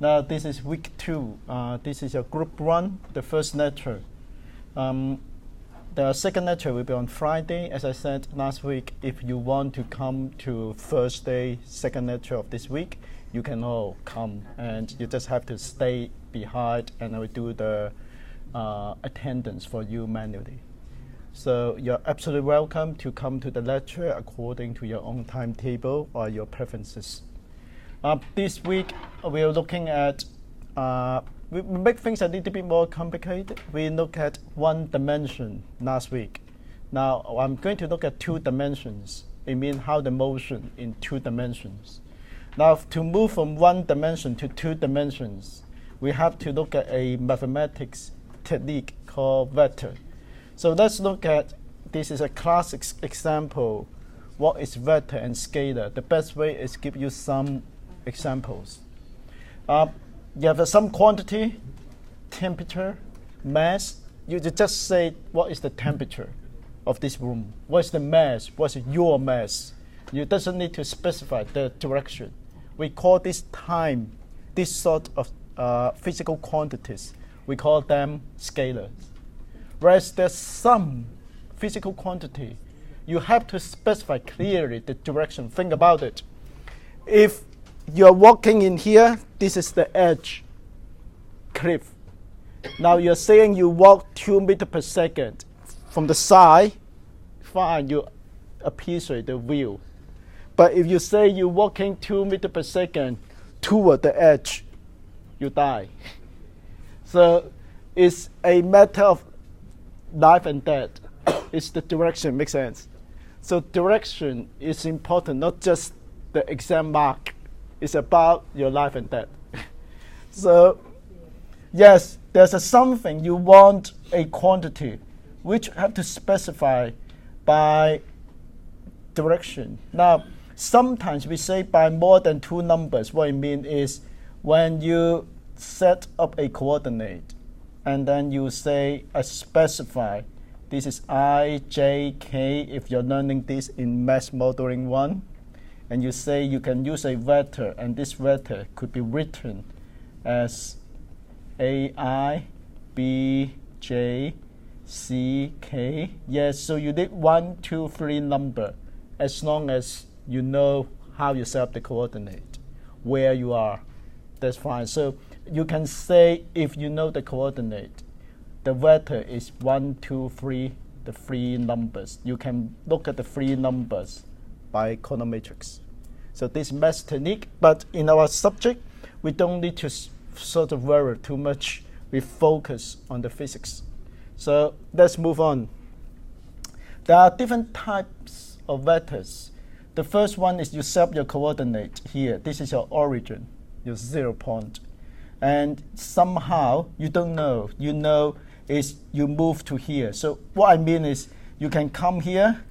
Now this is week 2. This is your group 1, the first lecture. The second lecture will be on Friday. As I said last week, if you want to come to Thursday, second lecture of this week, you can all come, and you just have to stay behind, and I will do the attendance for you manually. So you're absolutely welcome to come to the lecture according to your own timetable or your preferences. This week we are looking at, we make things a little bit more complicated. We look at one dimension last week. Now I'm going to look at 2 dimensions. It means how the motion in 2 dimensions. Now to move from 1 dimension to 2 dimensions, we have to look at a mathematics technique called vector. So let's look at, this is a classic example. What is vector and scalar? The best way is give you some examples. You have some quantity, temperature, mass. You just say, what is the temperature of this room? What is the mass? What is your mass? You doesn't need to specify the direction. We call this time, this sort of physical quantities, we call them scalars. Whereas there's some physical quantity, you have to specify clearly the direction. Think about it. If you're walking in here, this is the edge, cliff. Now you're saying you walk 2 meters per second. From the side, fine, you appreciate the view. But if you say you're walking 2 meters per second toward the edge, you die. So it's a matter of life and death. It's the direction, makes sense. So direction is important, not just the exam mark. It's about your life and death. So yes, there's a something you want a quantity, which you have to specify by direction. Now, sometimes we say by more than 2 numbers. What I mean is when you set up a coordinate, and then you say, I specify, this is I, J, K, if you're learning this in Mass Modeling 1, and you say you can use a vector, and this vector could be written as A, I, B, J, C, K. Yes, so you need 1, 2, 3 number, as long as you know how you set up the coordinate, where you are, that's fine. So you can say, if you know the coordinate, the vector is 1, 2, 3, the 3 numbers. You can look at the 3 numbers by column matrix. So this math technique, but in our subject, we don't need to sort of worry too much. We focus on the physics. So let's move on. There are different types of vectors. The first one is you set up your coordinate here. This is your origin, your 0 point. And somehow you don't know. You know is you move to here. So what I mean is you can come here,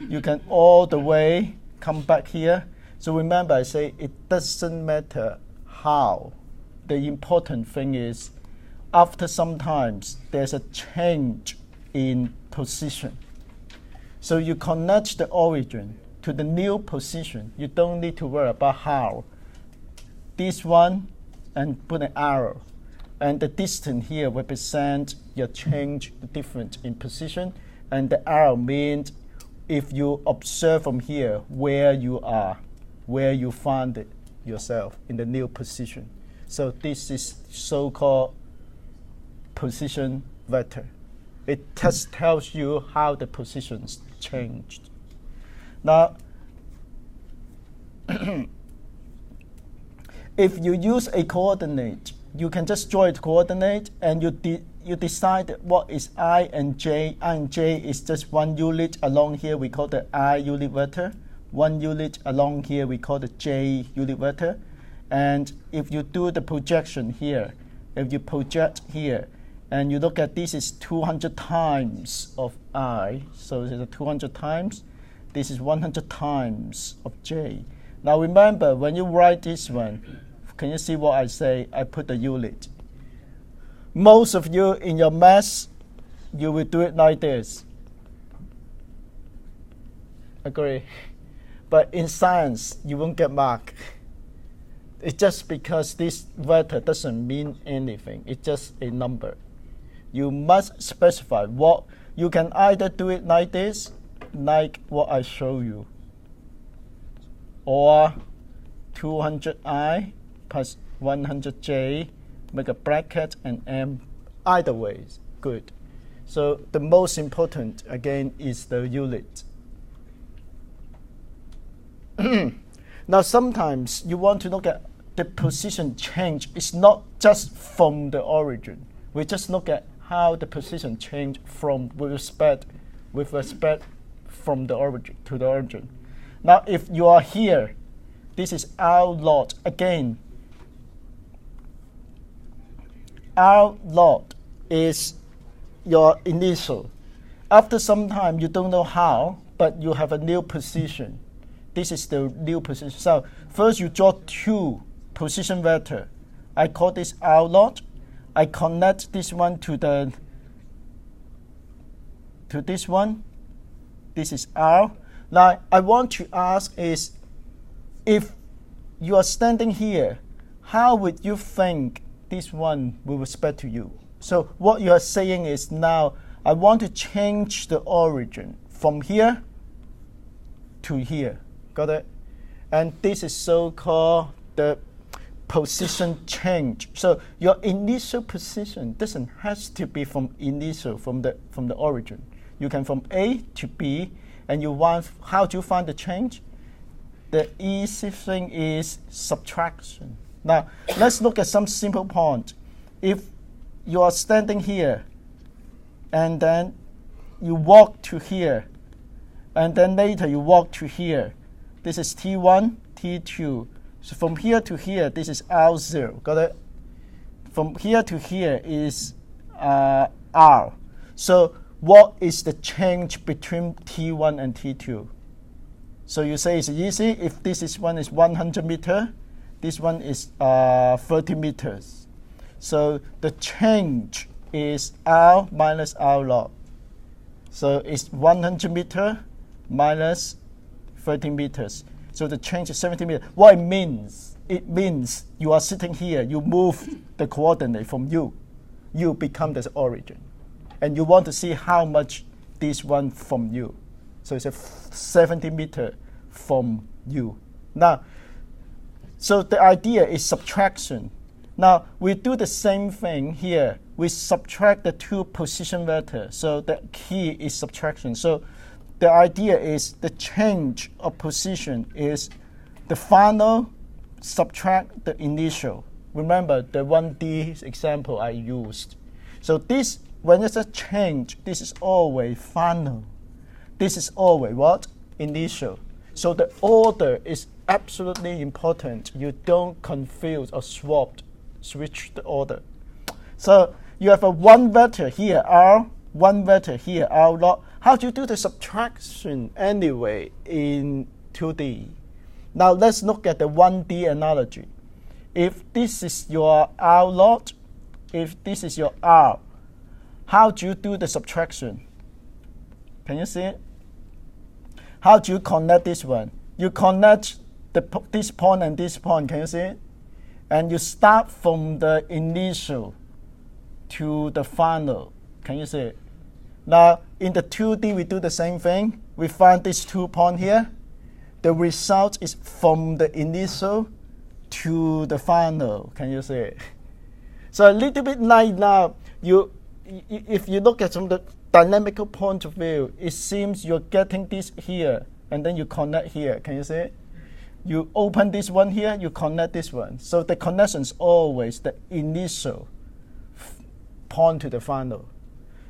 you can all the way come back here. So remember, I say it doesn't matter how. The important thing is after some times there's a change in position. So you connect the origin to the new position. You don't need to worry about how. This one, and put an arrow. And the distance here represents your change, the difference in position. And the arrow means if you observe from here where you are, where you find it yourself in the new position. So this is so-called position vector. It just tells you how the positions changed. Now, if you use a coordinate, you can just draw a coordinate and you decide what is I and J. I and J is just 1 unit along here, we call the I unit vector. 1 unit along here, we call the J unit vector. And if you do the projection here, if you project here, and you look at this is 200 times of I, so this is 200 times. This is 100 times of J. Now remember, when you write this one, can you see what I say? I put the unit. Most of you in your maths, you will do it like this. Agree? But in science, you won't get mark. It's just because this vector doesn't mean anything. It's just a number. You must specify what. You can either do it like this, like what I show you, or 200i plus 100j, make a bracket and m. Either way is good. So the most important, again, is the unit. Now, sometimes you want to look at the position change. It's not just from the origin. We just look at how the position change from with respect from the origin to the origin. Now, if you are here, this is R lot. Again, R lot is your initial. After some time, you don't know how, but you have a new position. This is the new position. So first you draw two position vector. I call this R lot. I connect this one to this one. This is R. Now I want to ask is, if you are standing here, how would you think this one with respect to you? So what you are saying is, now I want to change the origin from here to here. Got it? And this is so-called the position change. So your initial position doesn't have to be from the origin. You can from A to B, and you want, how do you find the change? The easy thing is subtraction. Now let's look at some simple point. If you are standing here, and then you walk to here, and then later you walk to here. This is T1, T2. So from here to here, this is R0. Got it? From here to here is R. So what is the change between T1 and T2? So you say it's easy. If this is one is 100 meters, this one is 30 meters. So the change is R minus R log. So it's 100 meters minus 30 meters. So the change is 70 meters. What it means? It means you are sitting here. You move the coordinate from you. You become the origin. And you want to see how much this one from you. So it's a 70 meter from you. Now, so the idea is subtraction. Now, we do the same thing here. We subtract the two position vectors. So the key is subtraction. So the idea is the change of position is the final subtract the initial. Remember the 1D example I used. So this, when it's a change, this is always final. This is always what? Initial. So the order is absolutely important. You don't confuse or switch the order. So you have a one vector here, R, one vector here, R log. How do you do the subtraction anyway in 2D? Now let's look at the 1D analogy. If this is your R log, if this is your R, how do you do the subtraction? Can you see it? How do you connect this one? You connect this point and this point. Can you see it? And you start from the initial to the final. Can you see it? Now, in the 2D, we do the same thing. We find these 2 points here. The result is from the initial to the final. Can you see it? So a little bit like now, if you look at from the dynamical point of view, it seems you're getting this here, and then you connect here. Can you see it? You open this one here, you connect this one. So the connection is always the initial point to the final.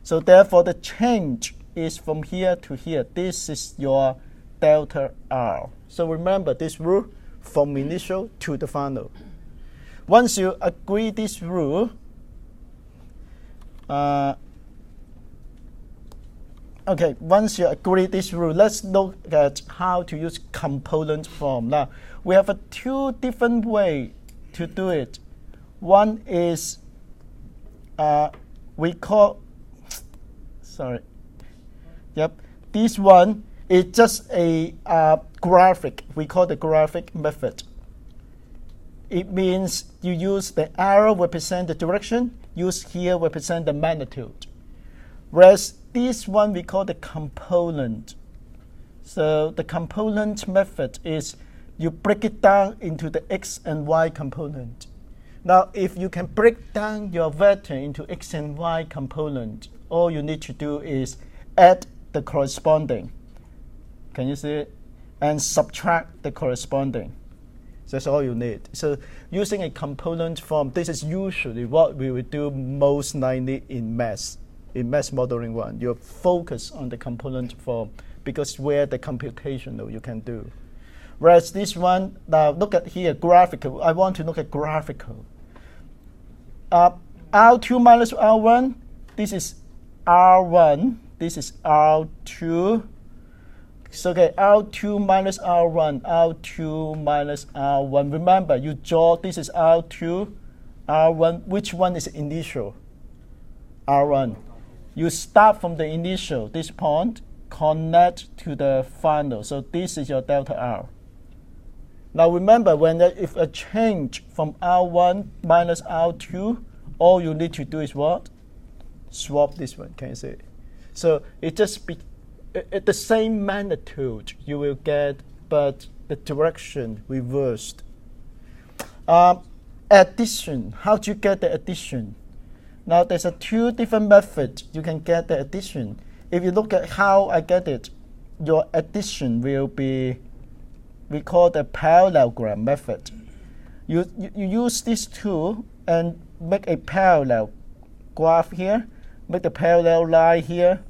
So therefore, the change is from here to here. This is your delta R. So remember this rule, from initial to the final. Once you agree this rule, once you agree this rule, let's look at how to use component form. Now, we have 2 different ways to do it. One is this one is just a graphic. We call the graphic method. it means you use the arrow represent the direction, use here represent the magnitude. Whereas this one we call the component. So the component method is you break it down into the x and y component. Now, if you can break down your vector into x and y component, all you need to do is add the corresponding. Can you see it? And subtract the corresponding. So that's all you need. So using a component form, this is usually what we would do most likely in math. In math modeling 1, you focus on the component form because where the computational you can do. Whereas this one, now look at here, graphical. I want to look at graphical. R2 minus R1, this is R1, this is R2. So okay, R2 minus R1, R2 minus R1. Remember, you draw, this is R2, R1. Which one is initial? R1. You start from the initial, this point, connect to the final. So this is your delta R. Now remember, if a change from R1 minus R2, all you need to do is what? Swap this one, can you see? So it just be at the same magnitude you will get, but the direction reversed. Addition, how do you get the addition? Now there's two different methods you can get the addition. If you look at how I get it, your addition will be, we call the parallelogram method. You use this tool and make a parallel graph here, make the parallel line here.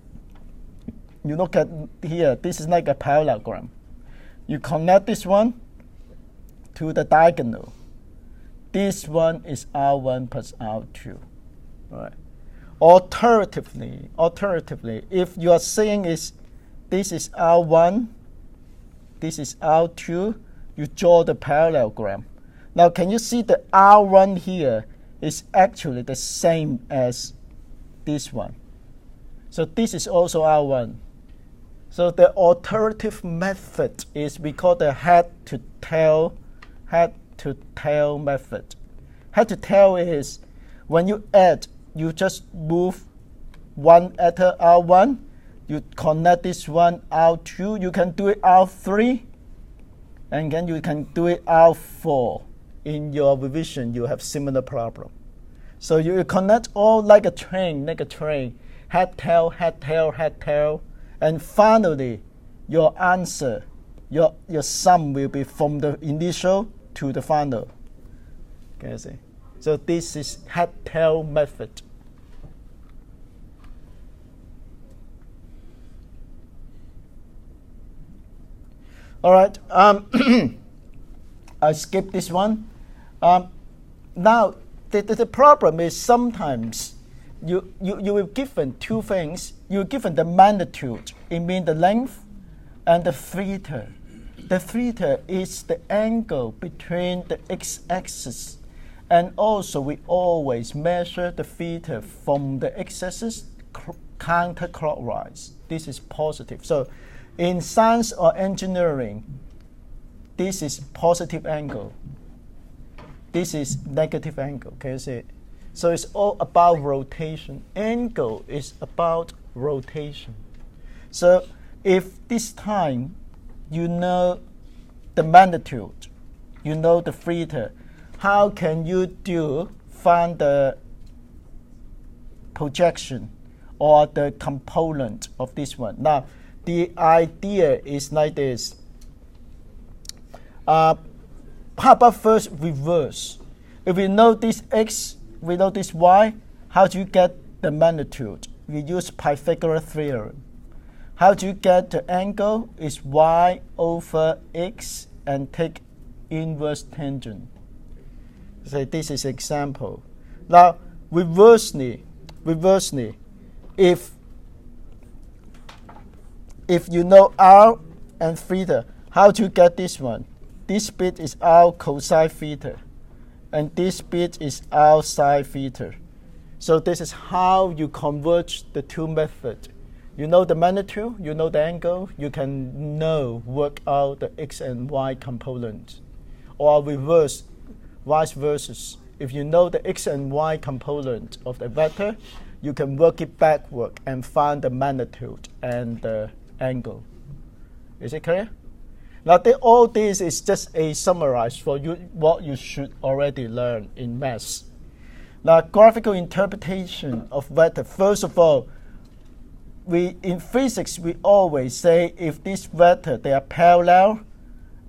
You look at here, this is like a parallelogram. You connect this one to the diagonal. This one is R1 plus R2. Right. Alternatively, if you are saying this is R1, this is R2, you draw the parallelogram. Now, can you see the R1 here is actually the same as this one? So this is also R1. So the alternative method is we call the head to tail method. Head to tail is when you add, you just move one letter R1, you connect this one R2, you can do it R3, and then you can do it R4. In your revision, you have similar problem. So you connect all like a train, head, tail, head, tail, head, tail, and finally, your answer, your sum will be from the initial to the final. Can you see? So this is head-tail method. All right, I skip this one. Now, the problem is sometimes you will given two things. You're given the magnitude, it means the length, and the theta. The theta is the angle between the x-axis, and also we always measure the theta from the x-axis counterclockwise. This is positive. So in science or engineering, this is positive angle. This is negative angle. Can you see it? So it's all about rotation. Angle is about rotation. So if this time you know the magnitude, you know the theta, how can you find the projection or the component of this one? Now, the idea is like this. How about first reverse? If we know this x, we know this y, how do you get the magnitude? We use Pythagoras theorem. How do you get the angle? Is y over x and take inverse tangent. So this is example. Now, reversely, if you know r and theta, how do you get this one? This bit is r cosine theta, and this bit is r sine theta. So this is how you converge the two methods. You know the magnitude, you know the angle, you can work out the x and y components. Or reverse, Vice versa. If you know the x and y component of the vector, you can work it backward and find the magnitude and the angle. Is it clear? Now, all this is just a summarize for you what you should already learn in maths. Now, graphical interpretation of vector. First of all, in physics we always say if this vector they are parallel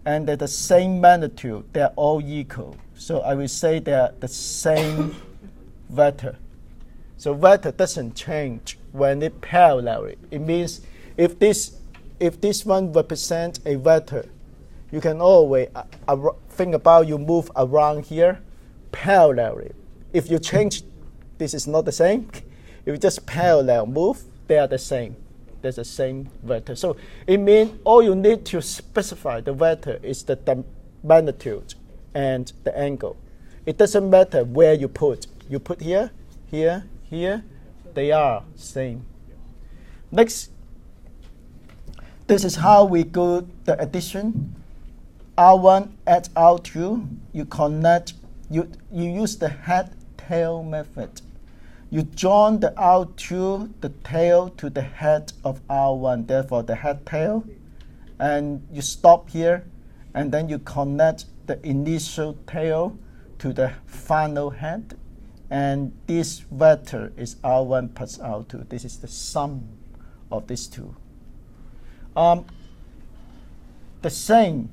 and they're the same magnitude, they're all equal. So I will say they're the same vector. So vector doesn't change when it parallel. It means if this one represents a vector, you can always think about you move around here parallelly. If you change, this is not the same. If you just parallel move, they are the same. There's the same vector. So it means all you need to specify the vector is the magnitude and the angle. It doesn't matter where you put. You put here, here, here, they are same. Next, this is how we do the addition. R1 adds R2. You connect. You use the head-tail method. You join the R2, the tail, to the head of R1. Therefore, the head-tail, and you stop here, and then you connect the initial tail to the final head, and this vector is R1 plus R2. This is the sum of these two. The same,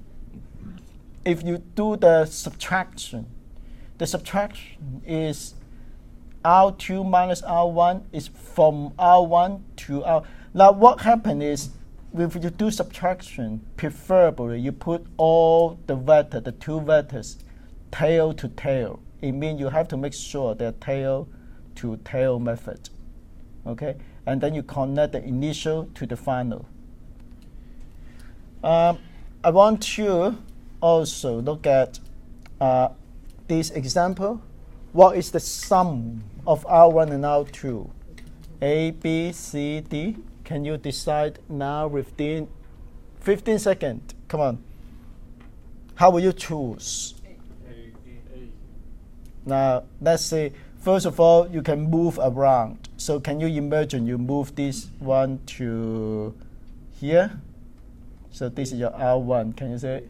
if you do the subtraction is R2 minus R1 is from R1 to R. Now what happens is, if you do subtraction, preferably you put all the vector, the two vectors, tail to tail. It means you have to make sure they're tail to tail method. Okay? And then you connect the initial to the final. I want you also look at this example. What is the sum of R1 and R2? A, B, C, D. Can you decide now within 15 seconds? Come on. How will you choose? Now, let's say, first of all, you can move around. So can you imagine you move this one to here? So this is your R1. Can you say?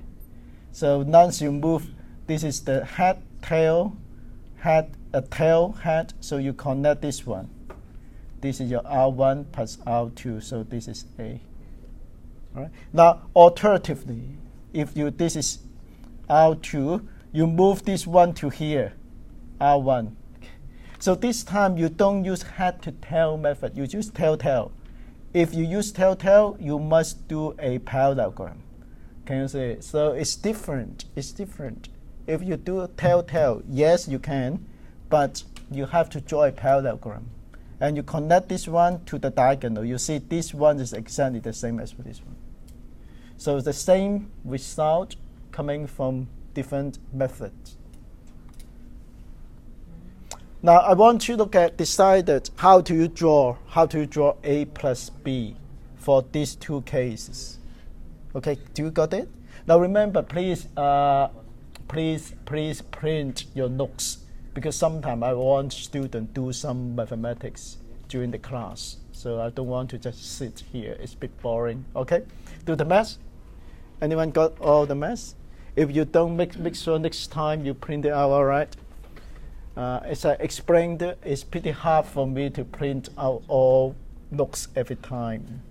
So once you move, this is the head, tail, head, tail, head. So you connect this one. This is your R1 plus R2, so this is A. All right. Now, alternatively, if this is R2, you move this one to here, R1. So this time you don't use head to tail method, you use tail. If you use tail, you must do a parallelogram. Can you see? So it's different. It's different. If you do tail, yes, you can, but you have to draw a parallelogram. And you connect this one to the diagonal. You see this one is exactly the same as this one. So the same result coming from different methods. Now I want you to look at decided how do you draw A plus B for these two cases. Okay, do you got it? Now remember, please print your notes, because sometimes I want students do some mathematics during the class. So I don't want to just sit here. It's a bit boring. Okay? Do the math. Anyone got all the math? If you don't, make sure next time you print it out, all right? As I explained, it's pretty hard for me to print out all notes every time.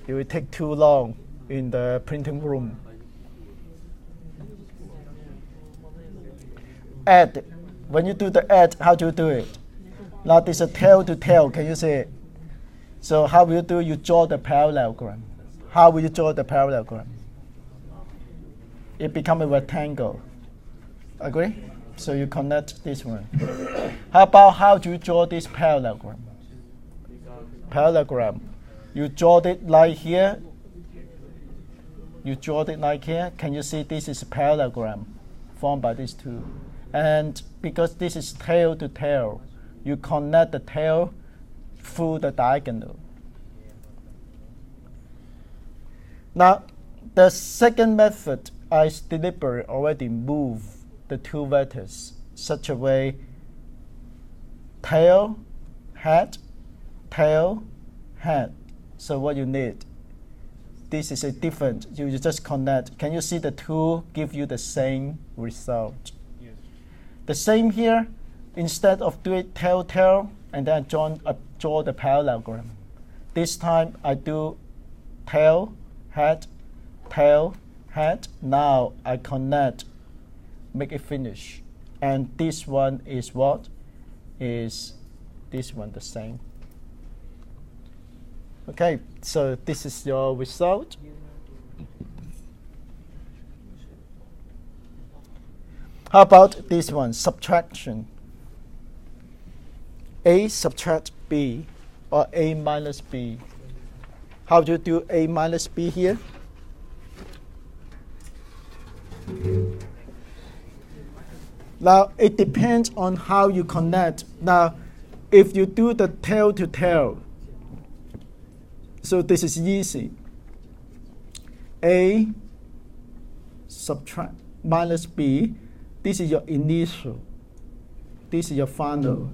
It will take too long in the printing room. Add. When you do the add, how do you do it? Now this is a tail to tail. Can you see it? So how will you do? You draw the parallelogram. How will you draw the parallelogram? It becomes a rectangle. Agree? So you connect this one. How do you draw this parallelogram? Parallelogram. You draw it like here. You draw it like here. Can you see this is a parallelogram formed by these two? And because this is tail to tail, you connect the tail through the diagonal. Now, the second method, I deliberately already move the two vectors such a way tail, head, tail, head. So what you need, this is a different, you just connect. Can you see the two give you the same result? Yes. The same here, instead of doing tail, tail, and then draw the parallelogram. This time I do tail, head, tail, head. Now I connect, make it finish. And this one is what? Is this one the same? Okay, so this is your result. How about this one, subtraction? A subtract B, or A minus B. How do you do A minus B here? Now, it depends on how you connect. Now, if you do the tail to tail, so this is easy. A subtract minus B, this is your initial, this is your final.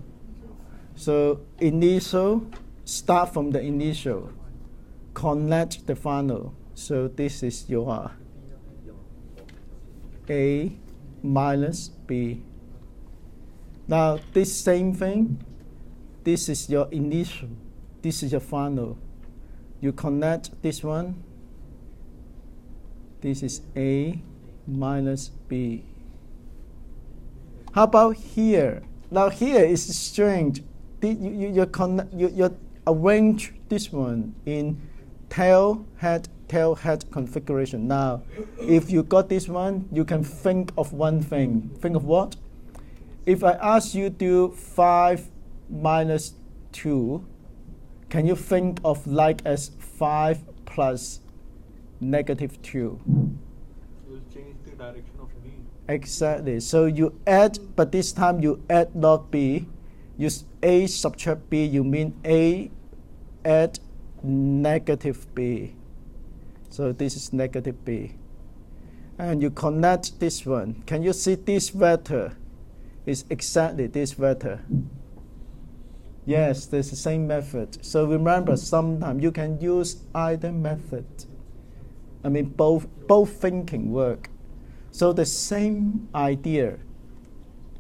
So initial, start from the initial, connect the final. So this is your A minus B. Now this same thing, this is your initial, this is your final. You connect this one, this is A minus B. How about here? Now here is strange. You arrange this one in tail, head configuration. Now, if you got this one, you can think of one thing. Think of what? If I ask you to do 5 minus 2, can you think of like as 5 plus negative 2? Will change the direction of B. Exactly. So you add, but this time you add log B. Use A subtract B, you mean A add negative B. So this is negative B. And you connect this one. Can you see this vector is exactly this vector? Yes, there's the same method. So remember, sometimes you can use either method. I mean, both thinking work. So the same idea,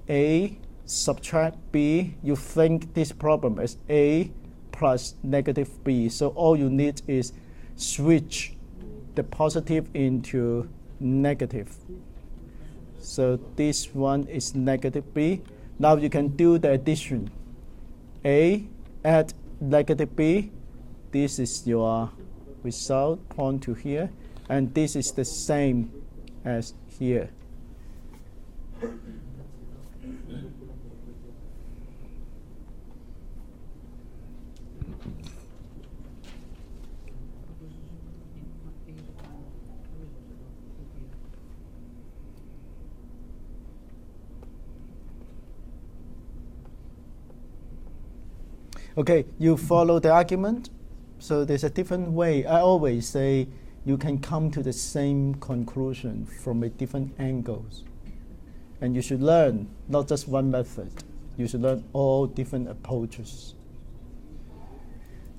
A subtract B, you think this problem is A plus negative B. So all you need is switch the positive into negative. So this one is negative B. Now you can do the addition. A add negative B. This is your result, point to here. And this is the same as here. Okay, you follow the argument. So there's a different way. I always say you can come to the same conclusion from a different angles. And you should learn not just one method. You should learn all different approaches.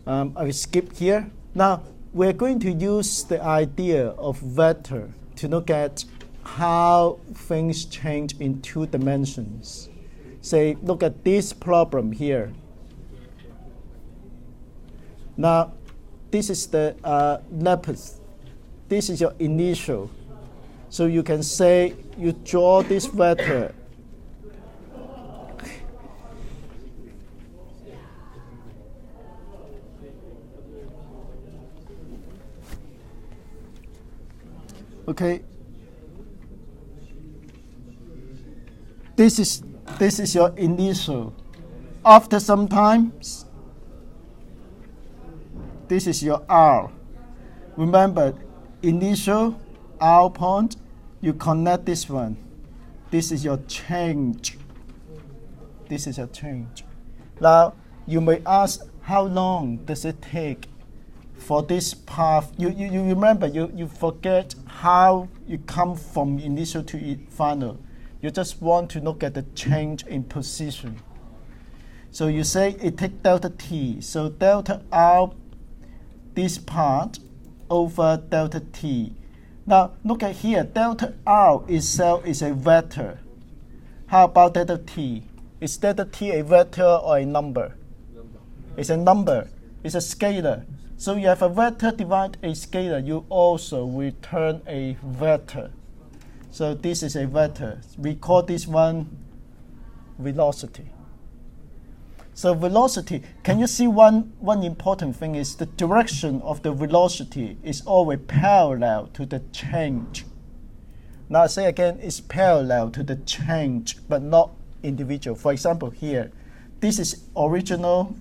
I will skip here. Now, we're going to use the idea of vector to look at how things change in 2 dimensions. Say, look at this problem here. Now, this is the lepus. This is your initial. So you can say you draw this vector. Okay. This is your initial. After some time, this is your R. Remember, initial R point, you connect this one. This is your change. This is your change. Now, you may ask, how long does it take for this path, you remember, you forget how you come from initial to final. You just want to look at the change in position. So you say it takes delta t. So delta r, this part, over delta t. Now look at here, delta r itself is a vector. How about delta t? Is delta t a vector or a number? It's a number. It's a scalar. So you have a vector divide a scalar, you also return a vector. So this is a vector. We call this one velocity. So velocity, can you see one important thing is the direction of the velocity is always parallel to the change. Now I say again, it's parallel to the change, but not individual. For example, here, this is original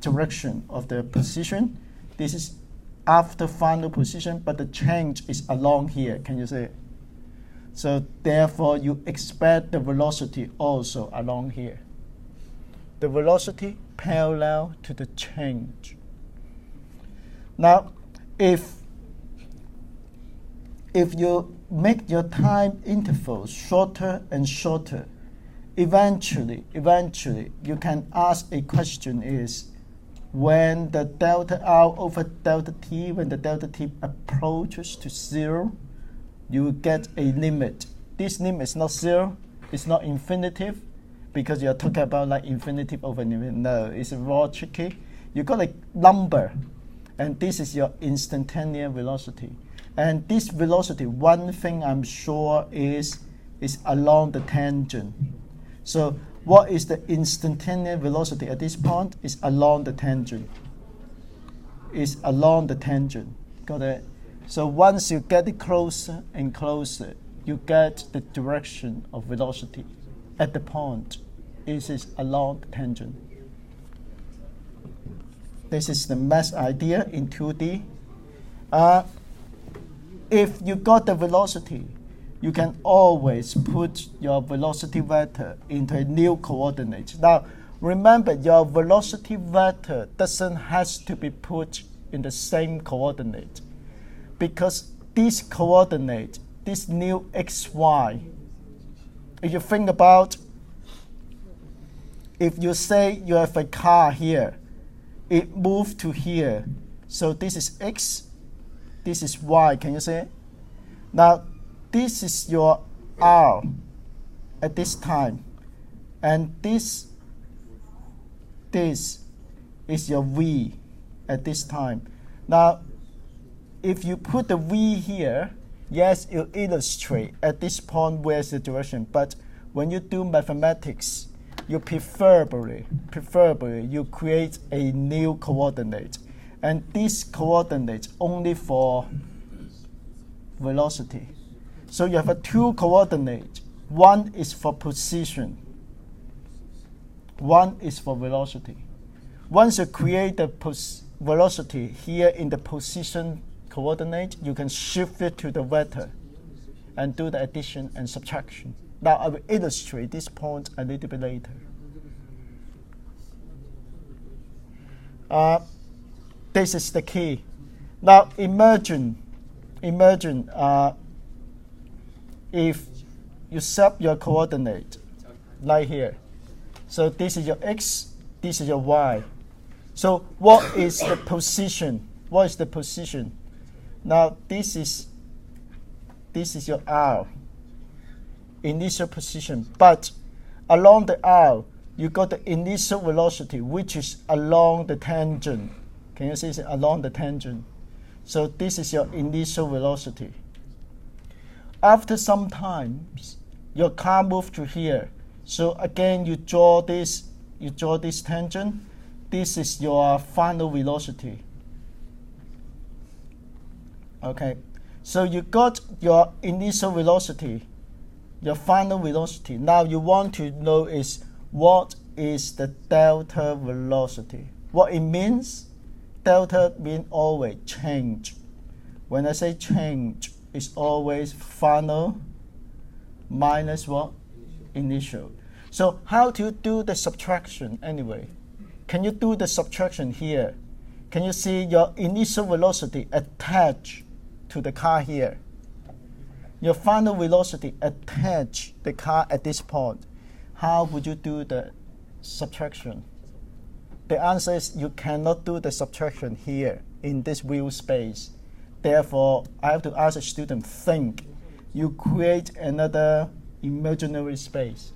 direction of the position. This is after final position, but the change is along here. Can you see it? So therefore, you expect the velocity also along here. The velocity parallel to the change. Now, if you make your time intervals shorter and shorter, eventually you can ask a question is, when the delta r over delta t, when the delta t approaches to 0, you will get a limit. This limit is not 0, it's not infinitive, because you're talking about like infinitive over infinitive. No, it's raw tricky. You got a number, and this is your instantaneous velocity. And this velocity, one thing I'm sure is along the tangent. So what is the instantaneous velocity at this point? Is along the tangent. Is along the tangent. Got it? So once you get it closer and closer, you get the direction of velocity at the point. It is along the tangent. This is the math idea in 2D. If you got the velocity, you can always put your velocity vector into a new coordinate. Now, remember, your velocity vector doesn't have to be put in the same coordinate, because this coordinate, this new xy, if you think about, if you say you have a car here, it moved to here, so this is x, this is y, can you see it? Now, this is your r at this time, and this is your v at this time. Now, if you put the v here, yes, it illustrate at this point where's the direction, but when you do mathematics, you preferably you create a new coordinate, and this coordinate only for velocity. So you have a two coordinate. One is for position. One is for velocity. Once you create the velocity here in the position coordinate, you can shift it to the vector and do the addition and subtraction. Now I will illustrate this point a little bit later. This is the key. Now imagine if you set your coordinate like here. So this is your x, this is your y. So what is the position? What is the position? Now this is your r, initial position. But along the r, you got the initial velocity, which is along the tangent. Can you see it's along the tangent? So this is your initial velocity. After some time, your car moved to here. So again, you draw this tangent. This is your final velocity. Okay, so you got your initial velocity, your final velocity. Now you want to know is what is the delta velocity. What it means, delta means always change. When I say change, it's always final minus what? Initial. So how to do the subtraction anyway? can you do the subtraction here? Can you see your initial velocity attached to the car here? Your final velocity attach the car at this point. How would you do the subtraction? The answer is you cannot do the subtraction here in this wheel space. Therefore, I have to ask a student, think. You create another imaginary space.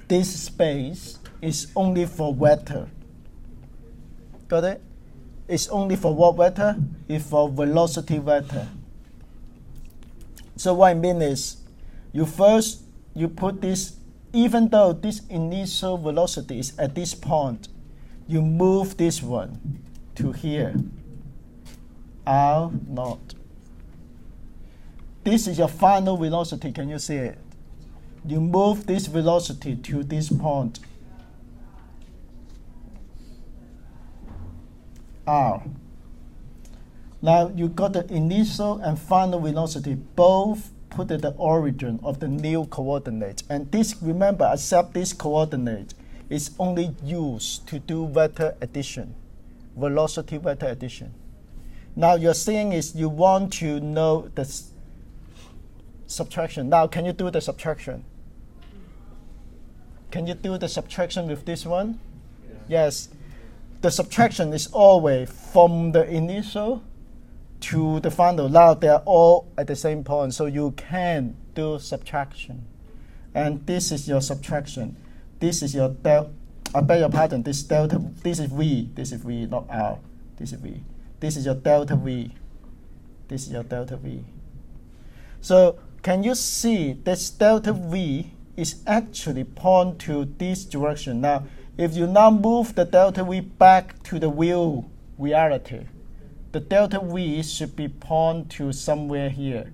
This space is only for vector. Got it? It's only for what vector? It's for velocity vector. So what I mean is, you put this, even though this initial velocity is at this point, you move this one to here. R0. This is your final velocity. Can you see it? You move this velocity to this point. R. Now you got the initial and final velocity both put at the origin of the new coordinate. And this, remember, except this coordinate is only used to do vector addition, velocity vector addition. Now you're saying is you want to know the subtraction. Now can you do the subtraction? Can you do the subtraction with this one? Yeah. Yes. The subtraction is always from the initial to the final. Now they are all at the same point, so you can do subtraction. And this is your subtraction. This is your delta. I beg your pardon. This delta. This is V. This is V, not R. This is V. This is your delta V. This is your delta V. So can you see this delta V is actually point to this direction? Now, if you now move the delta V back to the real reality, the delta V should be point to somewhere here.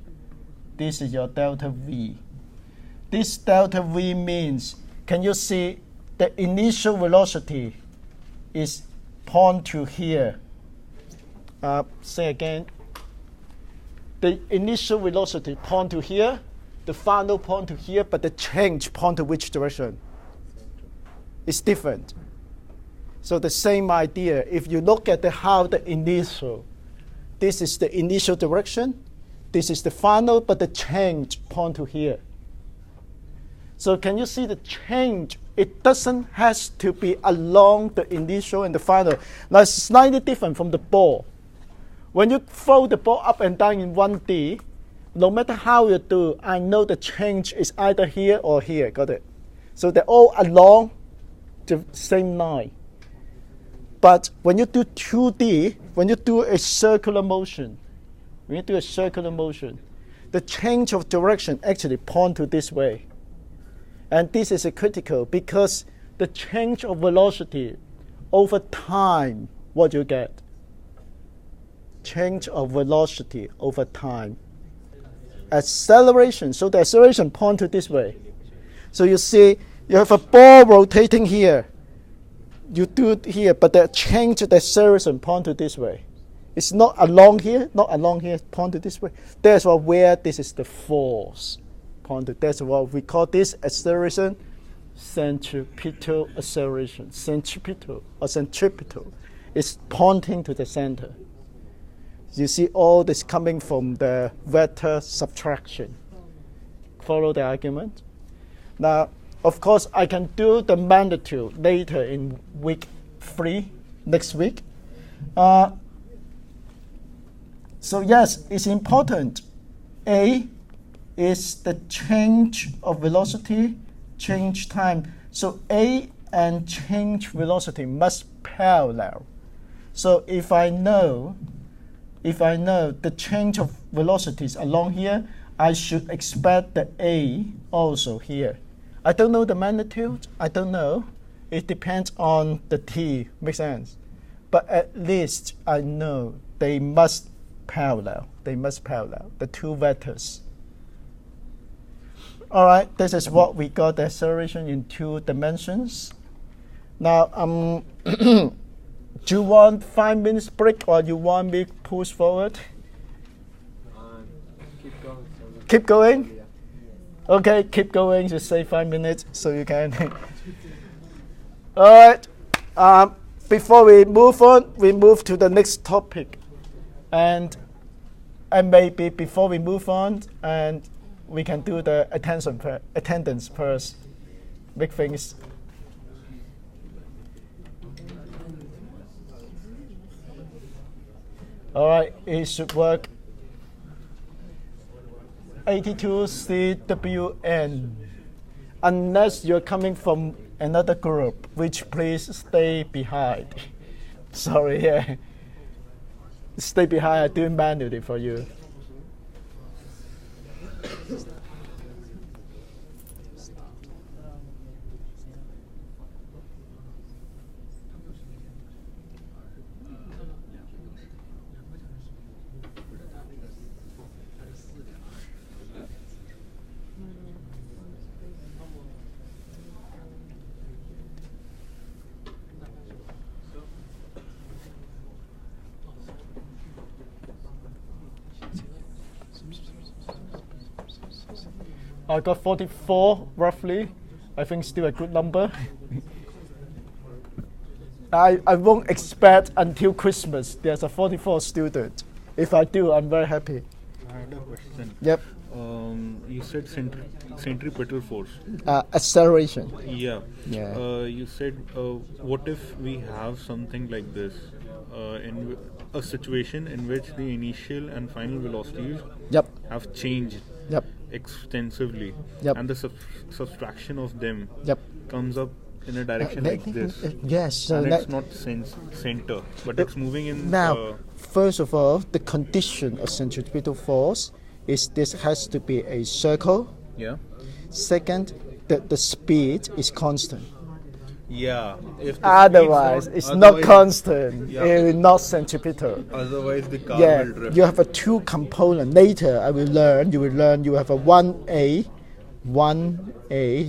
This is your delta V. This delta V means, can you see the initial velocity is point to here? Say again. The initial velocity point to here, the final point to here, but the change point to which direction? It's different. So the same idea, if you look at how the initial, this is the initial direction, this is the final, but the change point to here. So can you see the change? It doesn't has to be along the initial and the final. Now it's slightly different from the ball. When you throw the ball up and down in 1D, no matter how you do, I know the change is either here or here. Got it? So they're all along the same line. But when you do 2D, when you do a circular motion, the change of direction actually point to this way. And this is critical because the change of velocity over time, what you get? Change of velocity over time. Acceleration, so the acceleration point to this way. So you see, you have a ball rotating here. You do it here, but the change of the acceleration point to this way. It's not along here, point to this way. That's where this is the force. Point to, that's what we call this acceleration, centripetal acceleration. Centripetal or centripetal. It's pointing to the center. You see all this coming from the vector subtraction. Follow the argument? Now, of course, I can do the magnitude later in week 3, next week. So yes, it's important. A is the change of velocity, change time. So A and change velocity must parallel. So if I know the change of velocities along here, I should expect the A also here. I don't know the magnitude. I don't know. It depends on the T. Makes sense? But at least I know they must parallel. They must parallel the two vectors. All right, this is what we got the acceleration in 2 dimensions. Now, do you want 5 minutes break or you want me to push forward? Keep going. Keep going? Okay, keep going. Just say 5 minutes so you can. All right. Before we move on, we move to the next topic, and maybe before we move on, and we can do the attendance first. Big things. All right, it should work. 82 CWN. Unless you're coming from another group, which please stay behind. Sorry, yeah. Stay behind. I do it manually for you. I got 44 roughly. I think still a good number. I won't expect until Christmas there's a 44 student. If I do, I'm very happy. I had a question. Yep. You said centripetal force. Acceleration. Yeah. Yeah. You said, what if we have something like this in a situation in which the initial and final velocities Yep. have changed Yep. extensively, Yep. and the subtraction of them Yep. comes up in a direction like this. Yes. So And it's not center, but it's moving in. Now, first of all, the condition of centripetal force is this has to be a circle. Yeah. Second, the speed is constant. Yeah. If the Otherwise, speed's it's not constant. Yeah. It's not centripetal. Otherwise, the car Yeah, will drift. you have a two component. Later, you will learn. You have a 1A.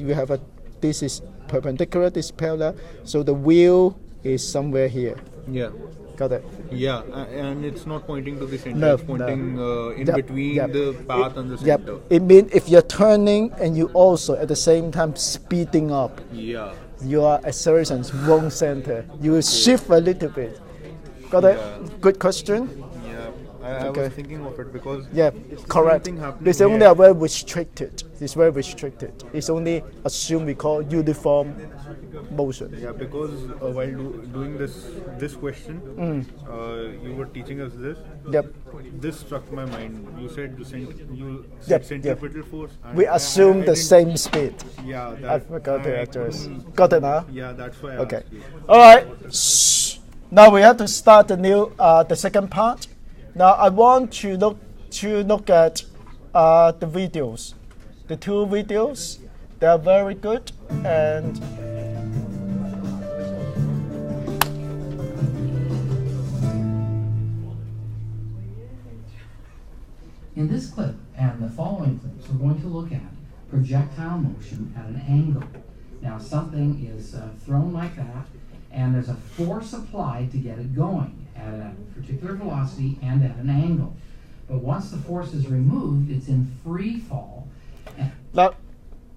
You have a. This is perpendicular. This is parallel. So the wheel is somewhere here. Yeah. Got it. Yeah, and it's not pointing to the center. No, it's pointing in Yep, between yep. the path and the Yep. center. It means if you're turning and you also at the same time speeding up, Yeah. your accelerations won't center. You will shift a little bit. Got it? Yeah. Good question. Yeah. I Okay. was thinking of it because Yeah, it's the correct. same thing happening It's only here. a very restricted. It's very restricted. It's only assumed we call uniform motion. Yeah, because while doing this question, you were teaching us this. Yep. This struck my mind. You said Yep, said centripetal force. and We assume I the didn't- same speed. Yeah. I forgot to address. couldn't- Got it now? Yeah, that's why I Okay. asked you. All right. Shh. Now we have to start the second part. Now I want to look at the videos, the two videos. They are very good and. In this clip and the following clips, we're going to look at projectile motion at an angle. Now, something is thrown like that, and there's a force applied to get it going at a particular velocity and at an angle. But once the force is removed, it's in free fall. Now,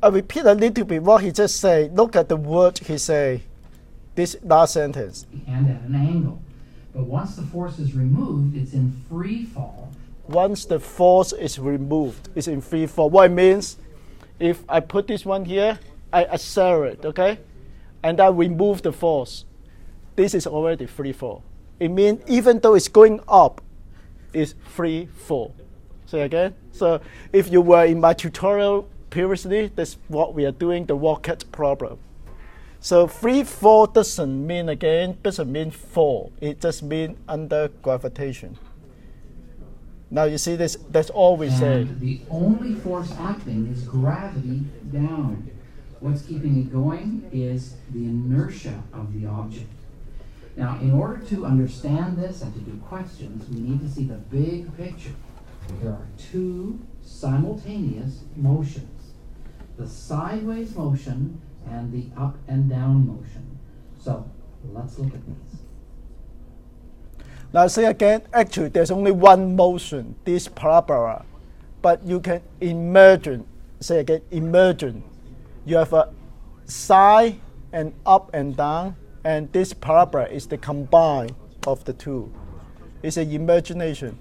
I repeat a little bit what he just said. Look at the word he said. This last sentence. And at an angle. But once the force is removed, it's in free fall. Once the force is removed, it's in free fall. What it means, if I put this one here, I accelerate, okay? And I remove the force. This is already free fall. It means even though it's going up, it's free fall. Say again. So if you were in my tutorial previously, that's what we are doing, the rocket problem. So free fall doesn't mean fall. It just means under gravitation. Now you see this, that's all we say. And the only force acting is gravity down. What's keeping it going is the inertia of the object. Now, in order to understand this and to do questions, we need to see the big picture. There are two simultaneous motions, the sideways motion and the up and down motion. So, let's look at these. Now say again, actually there's only one motion, this parabola. But you can imagine say again, emergent. You have a side and up and down, and this parabola is the combine of the two. It's an imagination.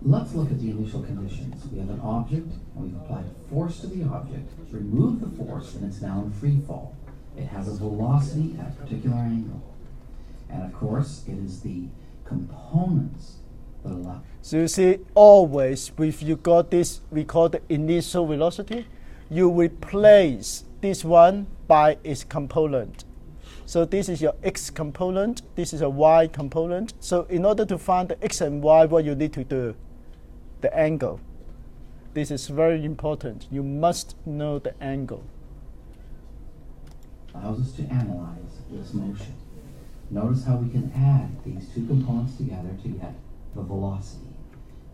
Let's look at the initial conditions. We have an object, and we've applied force to the object, removed the force, and it's now in free fall. It has a velocity at a particular angle. And of course, it is the components that allow. So you see, always, if you got this, we call the initial velocity, you replace this one by its component. So this is your x component, this is a y component. So in order to find the x and y, what you need to do? The angle. This is very important. You must know the angle. Allows us to analyze this motion. Notice how we can add these two components together to get the velocity,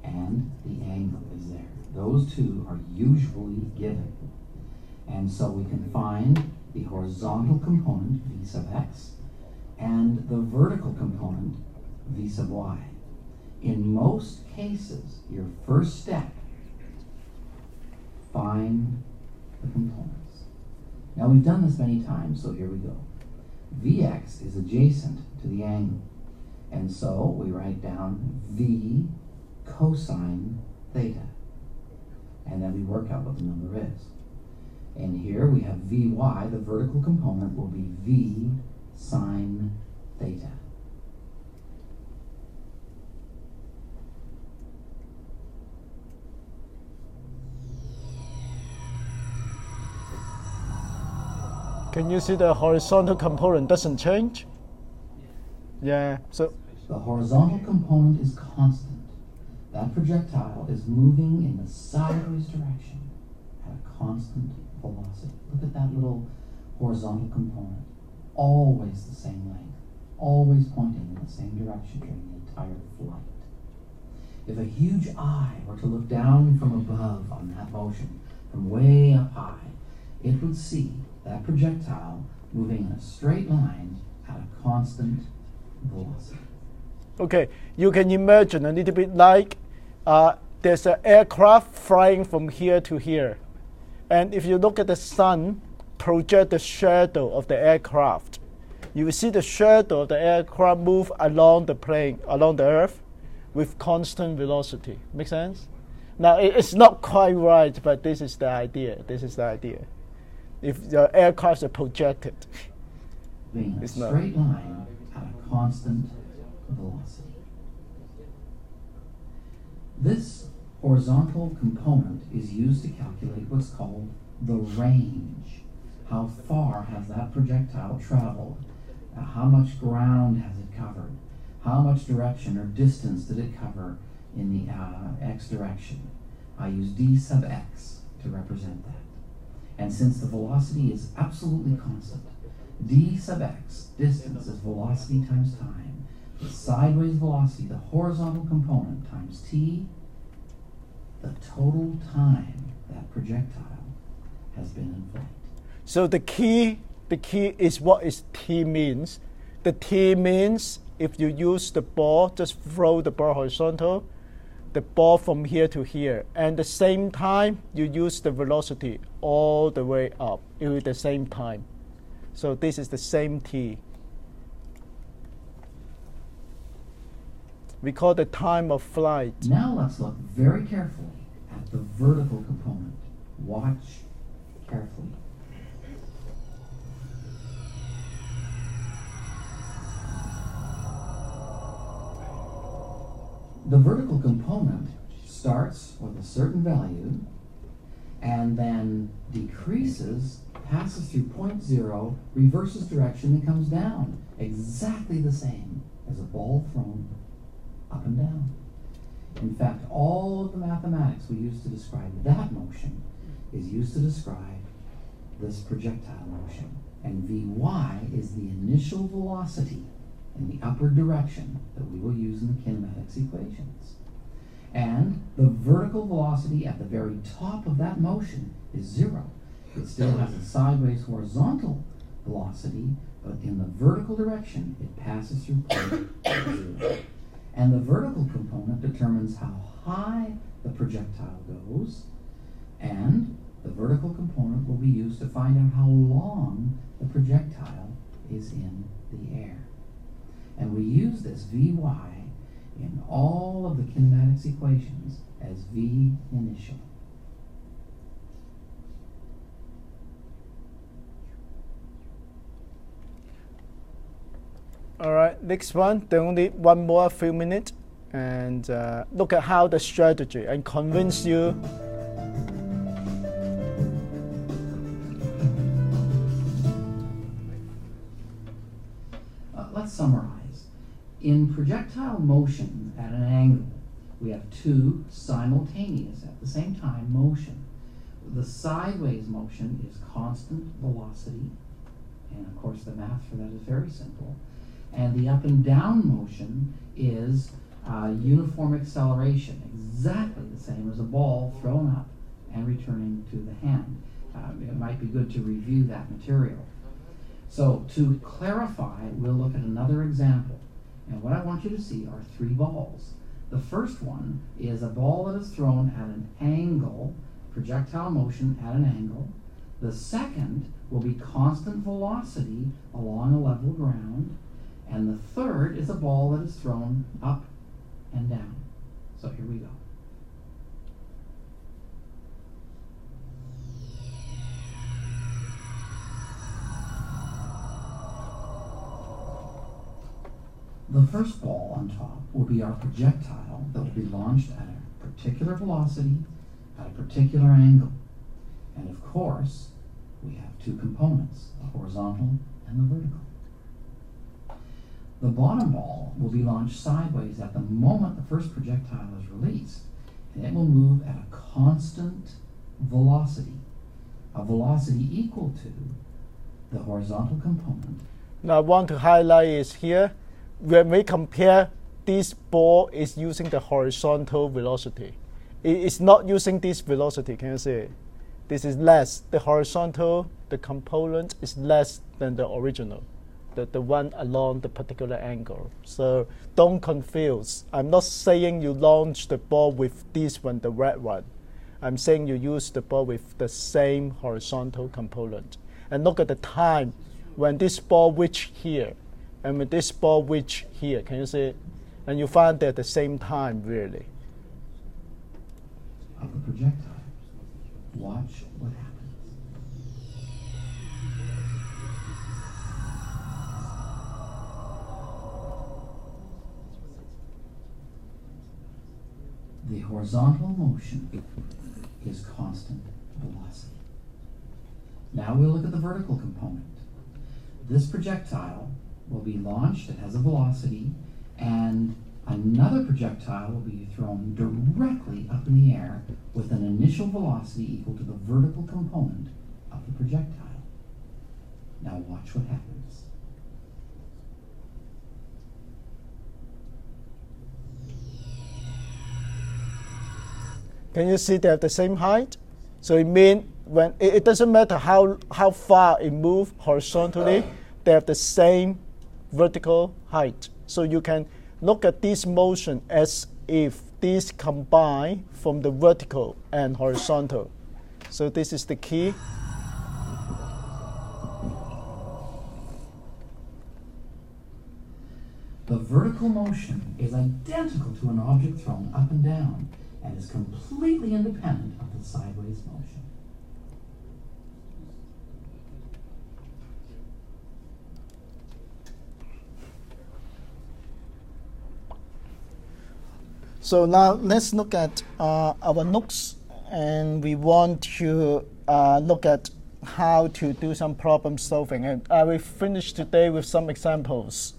and the angle is there. Those two are usually given. And so we can find the horizontal component, v sub x, and the vertical component, v sub y. In most cases, your first step, find the components. Now we've done this many times, so here we go. Vx is adjacent to the angle, and so we write down v cosine theta, and then we work out what the number is. And here we have Vy, the vertical component, will be V sine theta. Can you see the horizontal component doesn't change? Yeah, so the horizontal component is constant. That projectile is moving in the sideways direction at a constant velocity. Look at that little horizontal component. Always the same length. Always pointing in the same direction during the entire flight. If a huge eye were to look down from above on that motion, from way up high, it would see that projectile moving in a straight line at a constant velocity. okay, you can imagine a little bit like there's an aircraft flying from here to here. And if you look at the sun, project the shadow of the aircraft. You will see the shadow of the aircraft move along the plane, along the earth, with constant velocity. Make sense? Now, it's not quite right, but this is the idea. This is the idea. If the aircrafts are projected, Being a it's not. straight line at a constant velocity. This horizontal component is used to calculate what's called the range. How far has that projectile traveled? How much ground has it covered? How much direction or distance did it cover in the x direction? I use d sub x to represent that. And since the velocity is absolutely constant, d sub x, distance, is velocity times time. The sideways velocity, the horizontal component, times t, the total time that projectile has been in flight. So the key is what is t means. The t means if you use the ball, just throw the ball horizontal, the ball from here to here. And the same time, you use the velocity all the way up at the same time. So this is the same t. We call the time of flight. Now let's look very carefully at the vertical component. Watch carefully. The vertical component starts with a certain value and then decreases, passes through point 0, reverses direction, and comes down. Exactly the same as a ball thrown up and down. In fact, all of the mathematics we use to describe that motion is used to describe this projectile motion. And Vy is the initial velocity in the upward direction that we will use in the kinematics equations. And the vertical velocity at the very top of that motion is 0. It still has a sideways horizontal velocity, but in the vertical direction, it passes through point 0. And the vertical component determines how high the projectile goes, and the vertical component will be used to find out how long the projectile is in the air. And we use this Vy in all of the kinematics equations as V initial. All right, next one, there only one more few minutes, and look at how the strategy and convince you. Let's summarize. In projectile motion at an angle, we have two simultaneous at the same time motion. The sideways motion is constant velocity, and of course the math for that is very simple. And the up and down motion is uniform acceleration, exactly the same as a ball thrown up and returning to the hand. It might be good to review that material. So to clarify, we'll look at another example. And what I want you to see are three balls. The first one is a ball that is thrown at an angle, projectile motion at an angle. The second will be constant velocity along a level ground. And the third is a ball that is thrown up and down. So here we go. The first ball on top will be our projectile that will be launched at a particular velocity at a particular angle. And of course, we have two components, the horizontal and the vertical. The bottom ball will be launched sideways at the moment the first projectile is released, and it will move at a constant velocity, a velocity equal to the horizontal component. Now I want to highlight is here, when we compare this ball is using the horizontal velocity. It is not using this velocity, can you see it? This is less. The horizontal, the component is less than the original. The one along the particular angle. So don't confuse. I'm not saying you launch the ball with this one, the red one. I'm saying you use the ball with the same horizontal component. And look at the time when this ball reach here and when this ball reach here. Can you see it? And you find they're at the same time, really. Of the projectile. Watch what happens. The horizontal motion is constant velocity. Now we'll look at the vertical component. This projectile will be launched, it has a velocity, and another projectile will be thrown directly up in the air with an initial velocity equal to the vertical component of the projectile. Now watch what happens. Can you see they have the same height? So it means when it doesn't matter how far it moves horizontally, they have the same vertical height. So you can look at this motion as if these combine from the vertical and horizontal. So this is the key. The vertical motion is identical to an object thrown up and down and is completely independent of the sideways motion. So now let's look at our notes, and we want to look at how to do some problem solving. And I will finish today with some examples.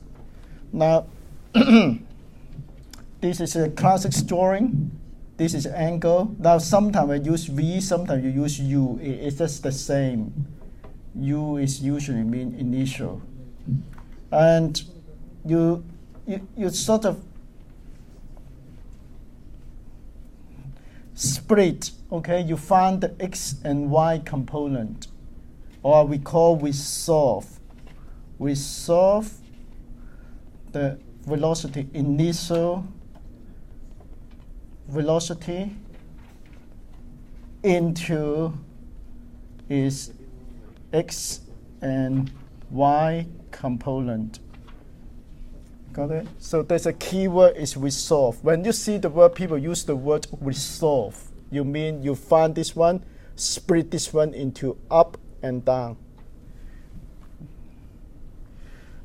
Now, this is a classic drawing. This is angle. Now sometimes I use V, sometimes you use U. It's just the same. U is usually mean initial. And you sort of split, okay? You find the X and Y component. or we call resolve. Resolve the velocity, initial velocity into its x and y component. Got it? So there's a key word is resolve. When you see the word, people use the word resolve, you mean you find this one, split this one into up and down.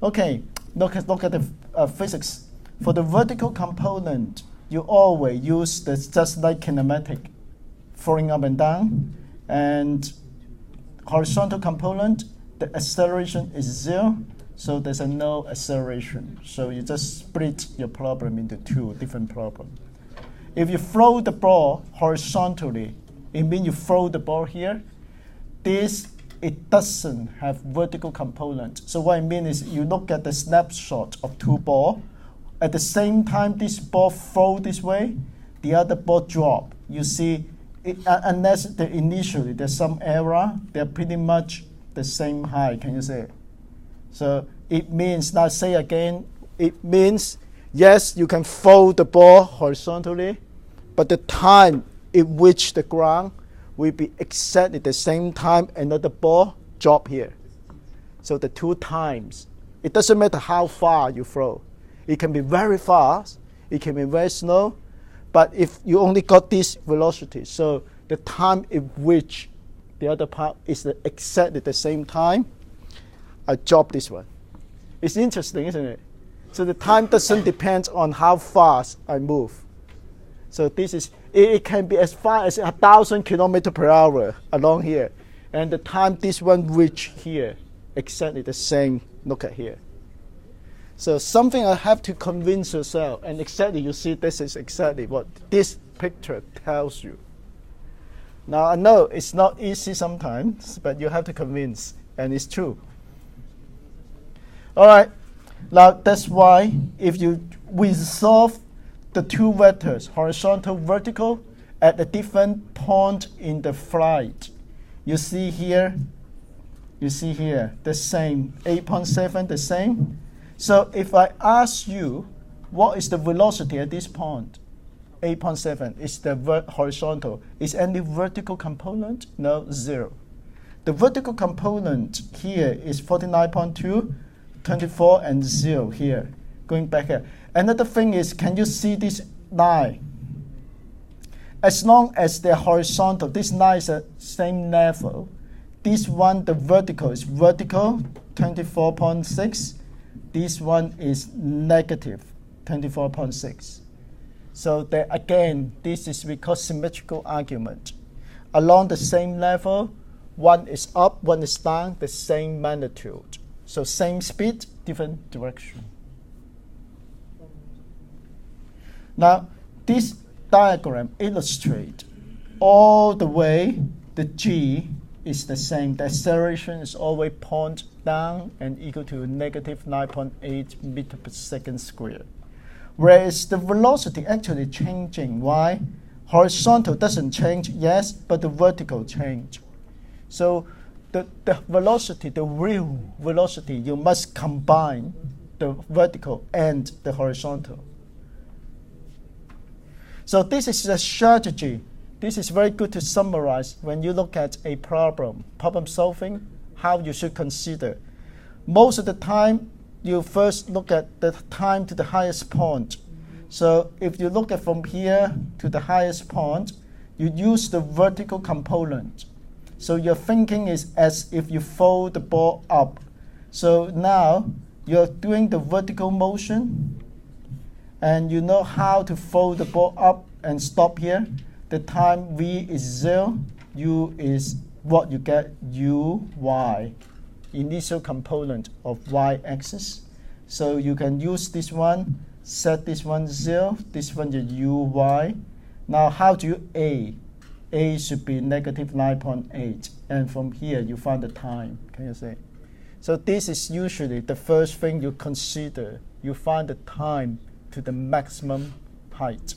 Okay, look at the physics. For the vertical component, you always use the just like kinematic, falling up and down. And horizontal component, the acceleration is 0, so there's no acceleration. So you just split your problem into two different problems. If you throw the ball horizontally, it means you throw the ball here. It doesn't have vertical component. So what I mean is you look at the snapshot of two balls. At the same time, this ball throw this way, the other ball drop. You see, unless initially there's some error, they're pretty much the same height. Can you say it? So it means, now say again, it means, yes, you can throw the ball horizontally, but the time in which the ground will be exactly the same time another ball drop here. So the two times. It doesn't matter how far you throw. It can be very fast, it can be very slow, but if you only got this velocity, so the time in which the other part is exactly the same time, I drop this one. It's interesting, isn't it? So the time doesn't depend on how fast I move. So this is, it can be as far as 1,000 kilometers per hour along here. And the time this one reach here, exactly the same, look at here. So something I have to convince yourself, and exactly you see this is exactly what this picture tells you. Now I know it's not easy sometimes, but you have to convince, and it's true. All right, now that's why if you resolve the two vectors, horizontal, vertical, at a different point in the flight, you see here, the same, 8.7, the same. So if I ask you, what is the velocity at this point? 8.7 is the horizontal. Is any vertical component? No, 0. The vertical component here is 49.2, 24, and 0 here, going back here. Another thing is, can you see this line? As long as they're horizontal, this line is at same level. This one, the vertical is vertical, 24.6. This one is negative, 24.6. So that again, this is because symmetrical argument. Along the same level, one is up, one is down, the same magnitude. So same speed, different direction. Now, this diagram illustrates all the way the g is the same. The acceleration is always point down and equal to negative 9.8 meters per second squared. Whereas the velocity actually changing. Why? Horizontal doesn't change, yes, but the vertical change. So the velocity, the real velocity, you must combine the vertical and the horizontal. So this is a strategy. This is very good to summarize when you look at a problem solving, how you should consider. Most of the time, you first look at the time to the highest point. So if you look at from here to the highest point, you use the vertical component. So your thinking is as if you fold the ball up. So now you're doing the vertical motion, and you know how to fold the ball up and stop here. The time v is 0, u is what you get, u, y, initial component of y-axis. So you can use this one, set this one 0, this one is u, y. Now how do you a? A should be negative 9.8, and from here you find the time, can you say? So this is usually the first thing you consider. You find the time to the maximum height.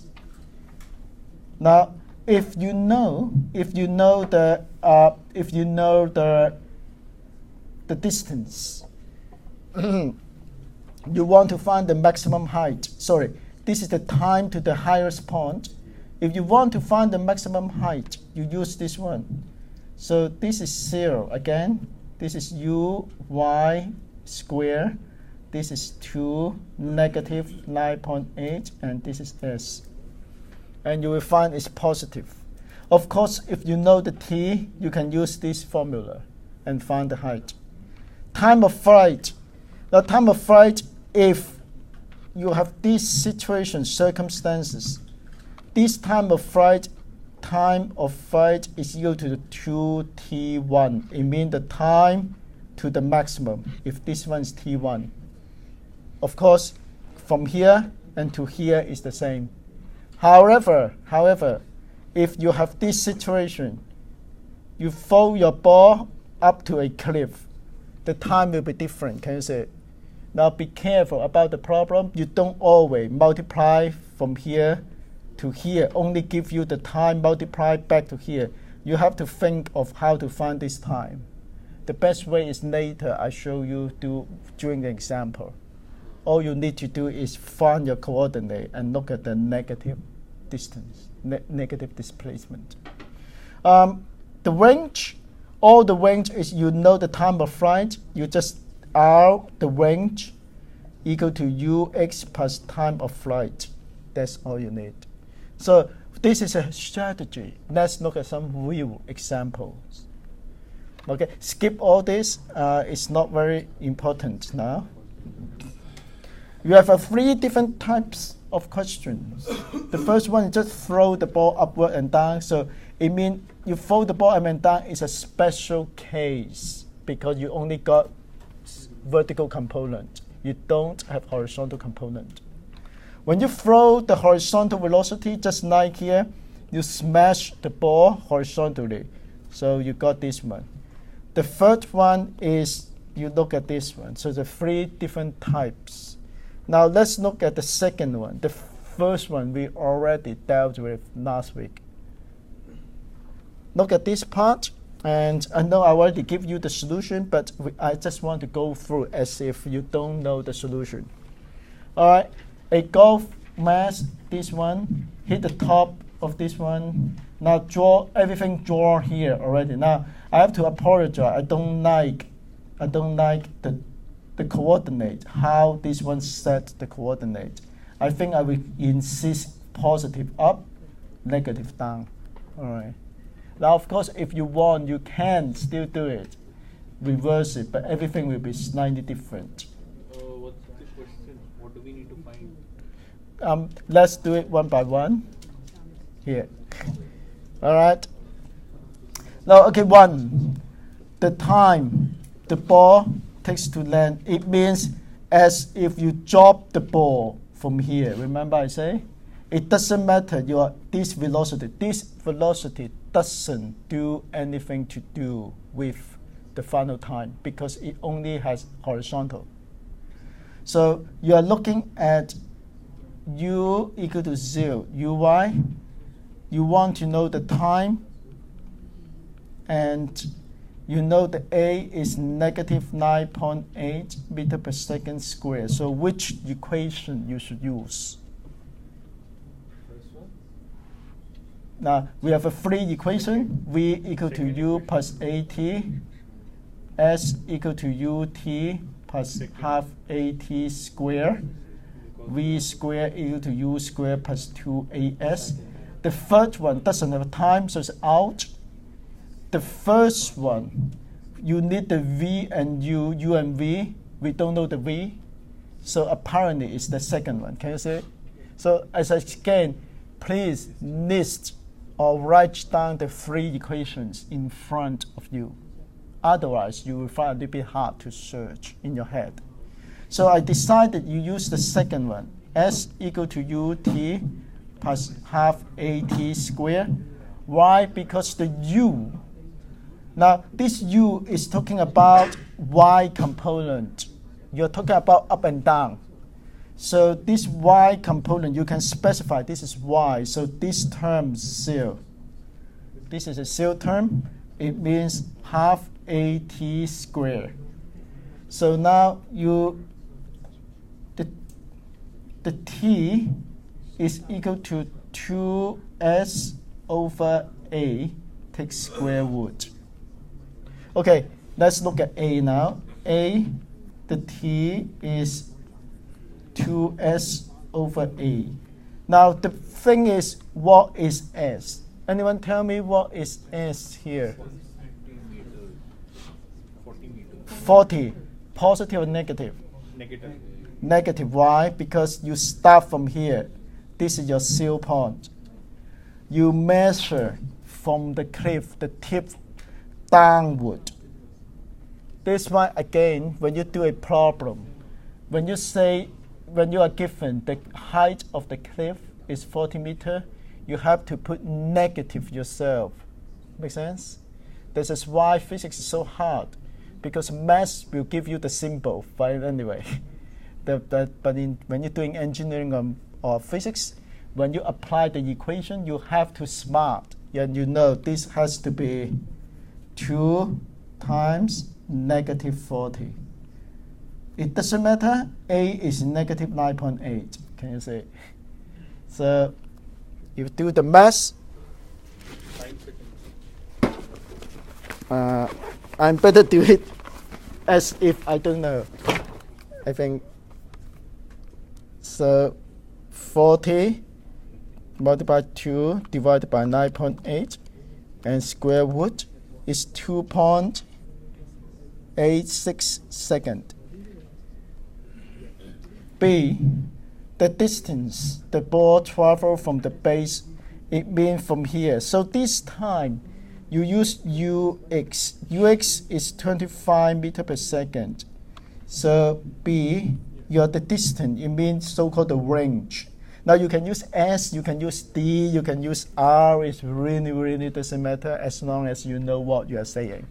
Now, if you know the the distance. You want to find the maximum height. Sorry, this is the time to the highest point. If you want to find the maximum height, you use this one. So this is 0 again. This is y square. This is 2 negative 9.8, and this is s. And you will find it's positive. Of course, if you know the t, you can use this formula and find the height. Time of flight. The time of flight, if you have these situation, circumstances, this time of flight is equal to the 2t1. It means the time to the maximum, if this one is t1. Of course, from here and to here is the same. However, if you have this situation, you throw your ball up to a cliff, the time will be different. Can you see it? Now be careful about the problem. You don't always multiply from here to here, only give you the time multiplied back to here. You have to think of how to find this time. The best way is later I show you during the example. All you need to do is find your coordinate and look at the negative distance, negative displacement. The range, all the range is, you know the time of flight, you just R the range equal to ux plus time of flight. That's all you need. So this is a strategy. Let's look at some real examples. Okay, skip all this. It's not very important now. You have 3 different types of questions. The first one is just throw the ball upward and down. So it means you throw the ball up and down is a special case because you only got vertical component. You don't have horizontal component. When you throw the horizontal velocity, just like here, you smash the ball horizontally. So you got this one. The third one is you look at this one. So the 3 different types. Now let's look at the second one. The first one we already dealt with last week. Look at this part. And I know I already give you the solution, but I just want to go through as if you don't know the solution. All right, a golf mask, this one, hit the top of this one. Now draw everything drawn here already. Now I have to apologize. I don't like the coordinate, how this one set the coordinate. I think I will insist positive up, negative down. All right. Now, of course, if you want, you can still do it, reverse it, but everything will be slightly different. What's the question? What do we need to find? Let's do it one by one. Here. All right. Now, okay, 1. The time the ball takes to land, it means as if you drop the ball from here. Remember I say? It doesn't matter this velocity. This velocity doesn't do anything to do with the final time because it only has horizontal. So you are looking at u equal to 0, uy. You want to know the time, and you know the a is negative 9.8 meter per second squared. So which equation you should use? Now, we have a 3 equation. V equal to u plus at, s equal to ut plus half at squared, v squared equal to u squared plus 2as. The third one doesn't have time, so it's out. The first one, you need the v and u and v. We don't know the v. So apparently it's the second one. Can you see it? So as I scan, please list or write down the 3 equations in front of you. Otherwise, you will find it a little bit hard to search in your head. So I decided you use the second one. S equal to ut plus half at squared. Why? Because the u. Now, this u is talking about y component. You're talking about up and down. So this y component, you can specify this is y. So this term is 0. This is a 0 term. It means half at squared. So now the t is equal to 2s over a, take square root. Okay, let's look at a now. A, the t is 2s over a. Now the thing is, what is s? Anyone tell me what is s here? 40. Positive or negative? Negative. Negative. Why? Because you start from here. This is your zero point. You measure from the cliff, the tip downward. This one again, when you do a problem, when you are given the height of the cliff is 40 meters, you have to put negative yourself. Make sense? This is why physics is so hard, because math will give you the symbol. But anyway, when you're doing engineering or physics, when you apply the equation, you have to smart. And you know this has to be 2 times negative 40. It doesn't matter. A is negative 9.8. Can you see? So if you do the math, I'm better do it as if I don't know. I think so. 40 multiplied by 2 divided by 9.8 and square root is 2.86 seconds. B, the distance the ball traveled from the base, it means from here. So this time you use ux. Ux is 25 meters per second. So B, you're the distance, it means so-called the range. Now you can use S, you can use D, you can use R. It really doesn't matter as long as you know what you are saying.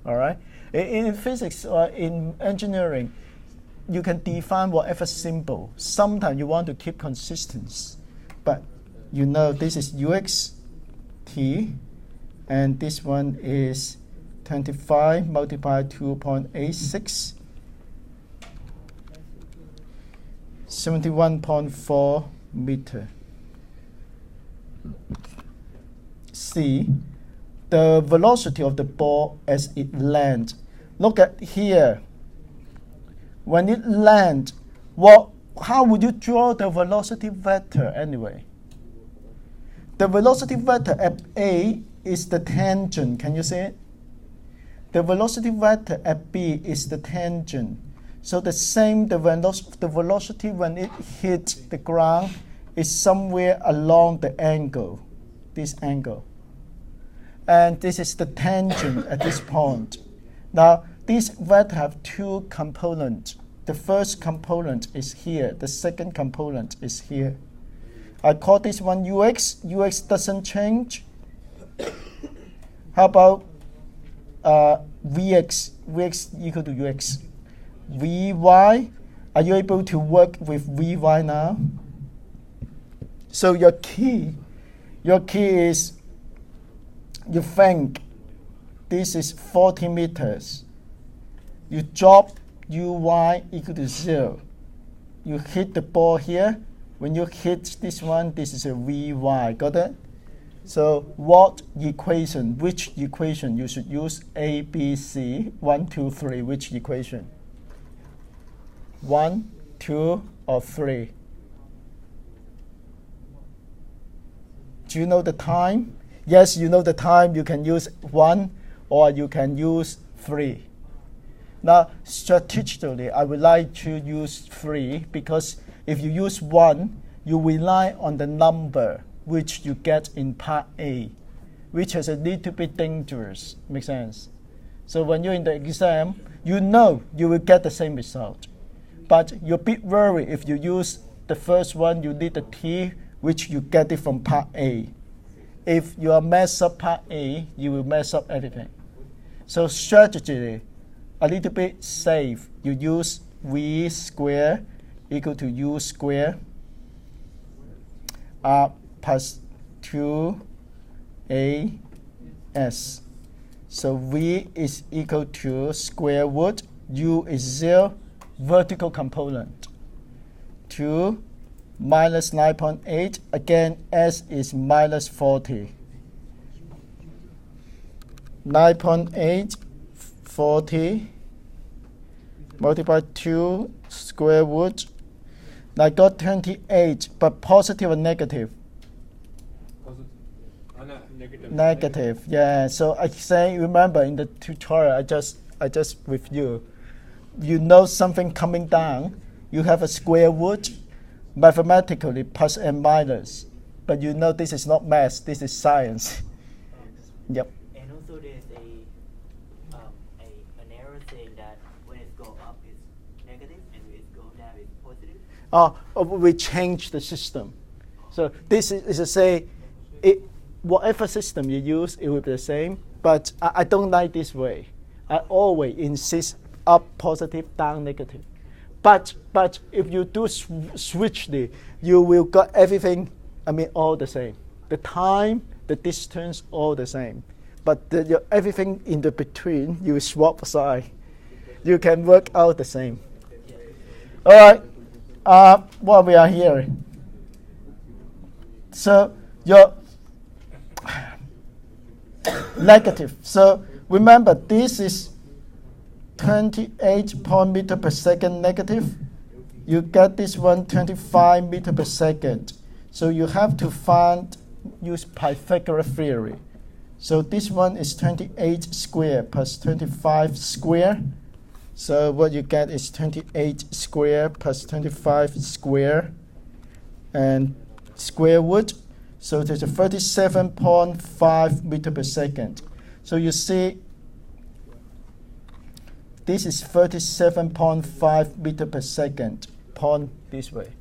All right? In physics or in engineering, you can define whatever symbol. Sometimes you want to keep consistency, but you know this is ux t, and this one is 25 multiplied by 2.86, 71.4 meter. C, the velocity of the ball as it lands. Look at here. When it lands, how would you draw the velocity vector anyway? The velocity vector at A is the tangent. Can you see it? The velocity vector at B is the tangent. So the velocity when it hits the ground is somewhere along the angle, this angle. And this is the tangent at this point. Now, these vectors have two components. The first component is here. The second component is here. I call this one ux. Ux doesn't change. How about vx? Vx equal to ux. Vy, are you able to work with Vy now? So your key is, you think this is 40 meters. You drop Uy equal to 0. You hit the ball here. When you hit this one, this is a Vy. Got it? So what equation, which equation you should use? A, B, C, 1, 2, 3. Which equation? 1, 2, or 3? Do you know the time? Yes, you know the time. You can use 1 or you can use 3. Now, strategically, I would like to use 3 because if you use 1, you rely on the number which you get in part A, which is a little bit dangerous. Make sense? So when you're in the exam, you know you will get the same result. But you're a bit worried if you use the first one, you need the T, which you get it from part A. If you mess up part A, you will mess up everything. So strategically, a little bit safe, you use V square equal to U square plus 2AS. So V is equal to square root u is 0, vertical component. To minus 9.8, again s is minus 40. 9.8, 40, multiply 2, square root. I got 28, but positive or negative? Negative, yeah. So I say, remember in the tutorial I just with you know something coming down, you have a square root, mathematically plus and minus. But you know this is not math, this is science. Yep. And also there's an error saying that when it goes up it's negative and when it goes down it's positive. We change the system. So this is to say, whatever system you use, it will be the same. But I don't like this way. I always insist up positive, down negative. But if you do switch you will get everything, all the same. The time, the distance, all the same. But everything in the between, you swap aside. You can work out the same. All right. What we are here. So your negative. So remember, this is 28 meter per second negative. You get this one 25 meter per second. So you have to use Pythagoras theory. So this one is 28 square plus 25 square. So what you get is 28 square plus 25 square and square root. So there's a 37.5 meter per second. So you see, this is 37.5 meter per second, point this way.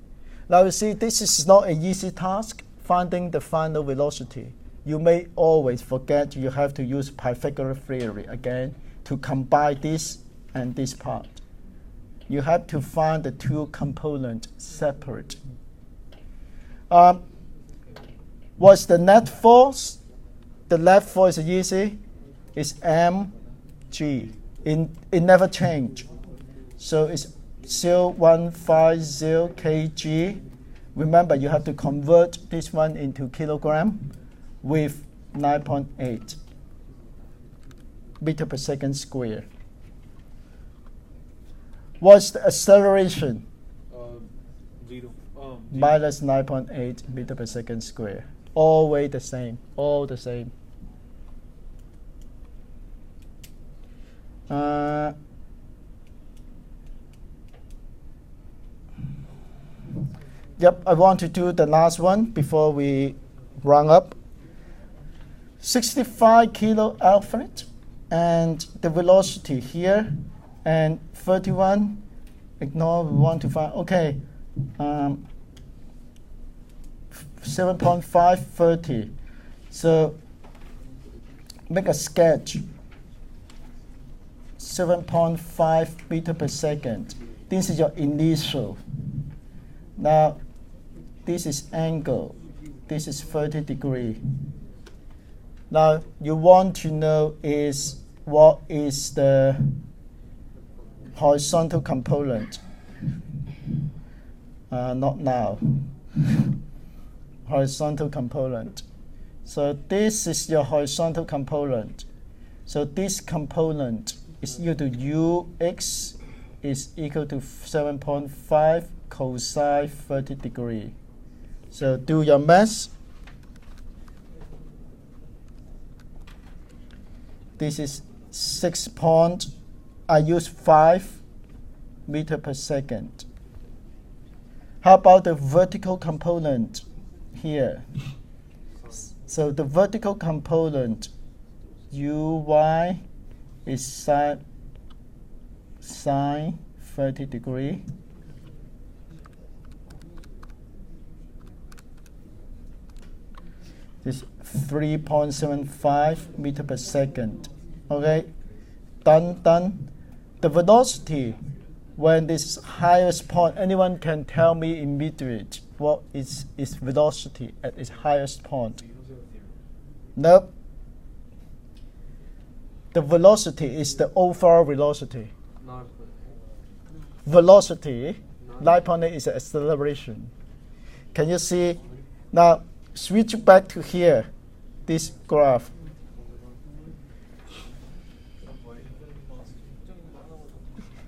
Now you see, this is not an easy task, finding the final velocity. You may always forget you have to use Pythagoras theory again to combine this and this part. You have to find the two components separate. What's the net force? The net force is easy. It's mg. It never change. So it's 0.150 kg. Remember, you have to convert this one into kilogram with 9.8 meter per second square. What's the acceleration? 0. Minus 9.8 meter per second square. Always the same. All the same. Yep, I want to do the last one before we run up. 65 kilo Alfred, and the velocity here, and 31. Ignore, we want to find, okay, 7.530. So make a sketch. 7.5 meter per second. This is your initial. Now, this is angle. This is 30 degree. Now, you want to know is what is the horizontal component. Not now. Horizontal component. So this is your horizontal component. So this component is equal to ux is equal to 7.5 cosine 30 degree. So do your math. This is 6 point. I use 5 meter per second. How about the vertical component here? So the vertical component uy is sine 30 degree. This 3.75 meter per second. Okay, done. The velocity when this highest point, anyone can tell me immediately what is its velocity at its highest point? Nope. The velocity is the overall velocity. velocity, 9.8 is acceleration. Can you see? Now switch back to here, this graph.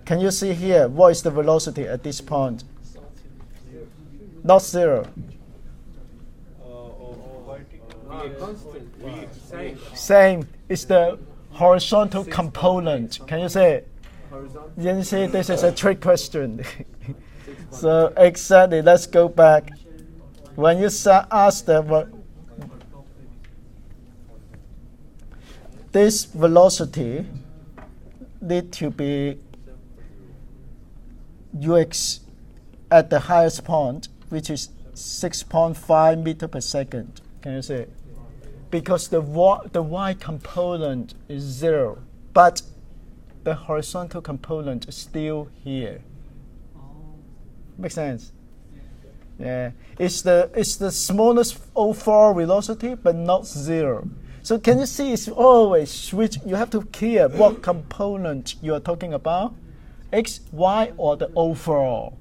Can you see here what is the velocity at this point? Not zero. Same. It's the horizontal component. Can you say? You see, this is a trick question. So exactly, let's go back. When you ask this velocity need to be ux at the highest point, which is 6.5 meter per second. Can you see? Because the y component is 0, but the horizontal component is still here. Makes sense? Yeah. It's the smallest overall velocity, but not 0. So can you see? It's always switch. You have to clear what component you are talking about, x, y, or the overall.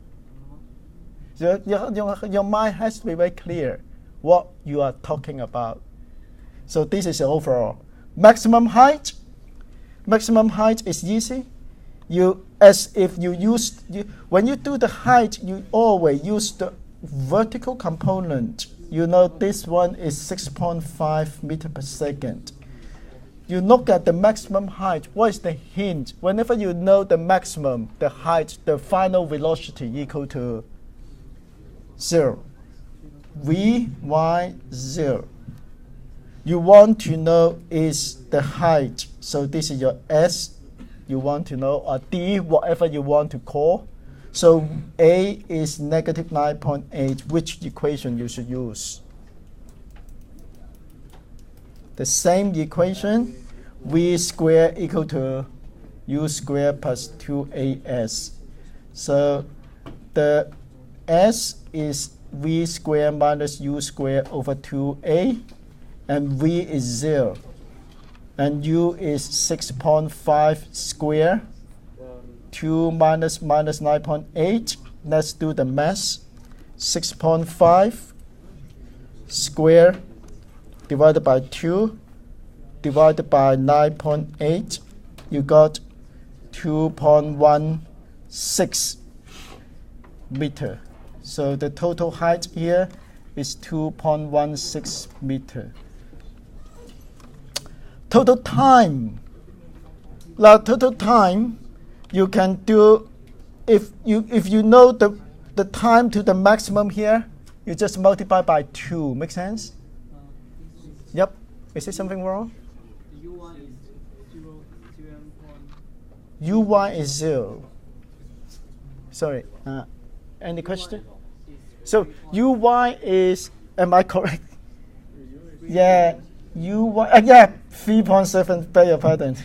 So your mind has to be very clear what you are talking about. So this is the overall. Maximum height. Maximum height is easy. When you do the height, you always use the vertical component. You know this one is 6.5 meter per second. You look at the maximum height. What is the hint? Whenever you know the maximum, the height, the final velocity equal to 0. V, y, 0. You want to know is the height. So this is your S. You want to know, or D, whatever you want to call. So A is negative 9.8. Which equation you should use? The same equation, V squared equal to U squared plus 2AS. So the S is V squared minus U squared over 2A. And V is 0. And U is 6.5 square. 2 minus 9.8. Let's do the math. 6.5 square divided by 2 divided by 9.8. You got 2.16 meter. So the total height here is 2.16 meter. Total time. Now total time, you can do, if you know the time to the maximum here, you just multiply by 2. Make sense? Yep. Is there something wrong? Uy is 0. Sorry. Any question? So Uy is, am I correct? Yeah. Yeah, 3.7, beg your pardon.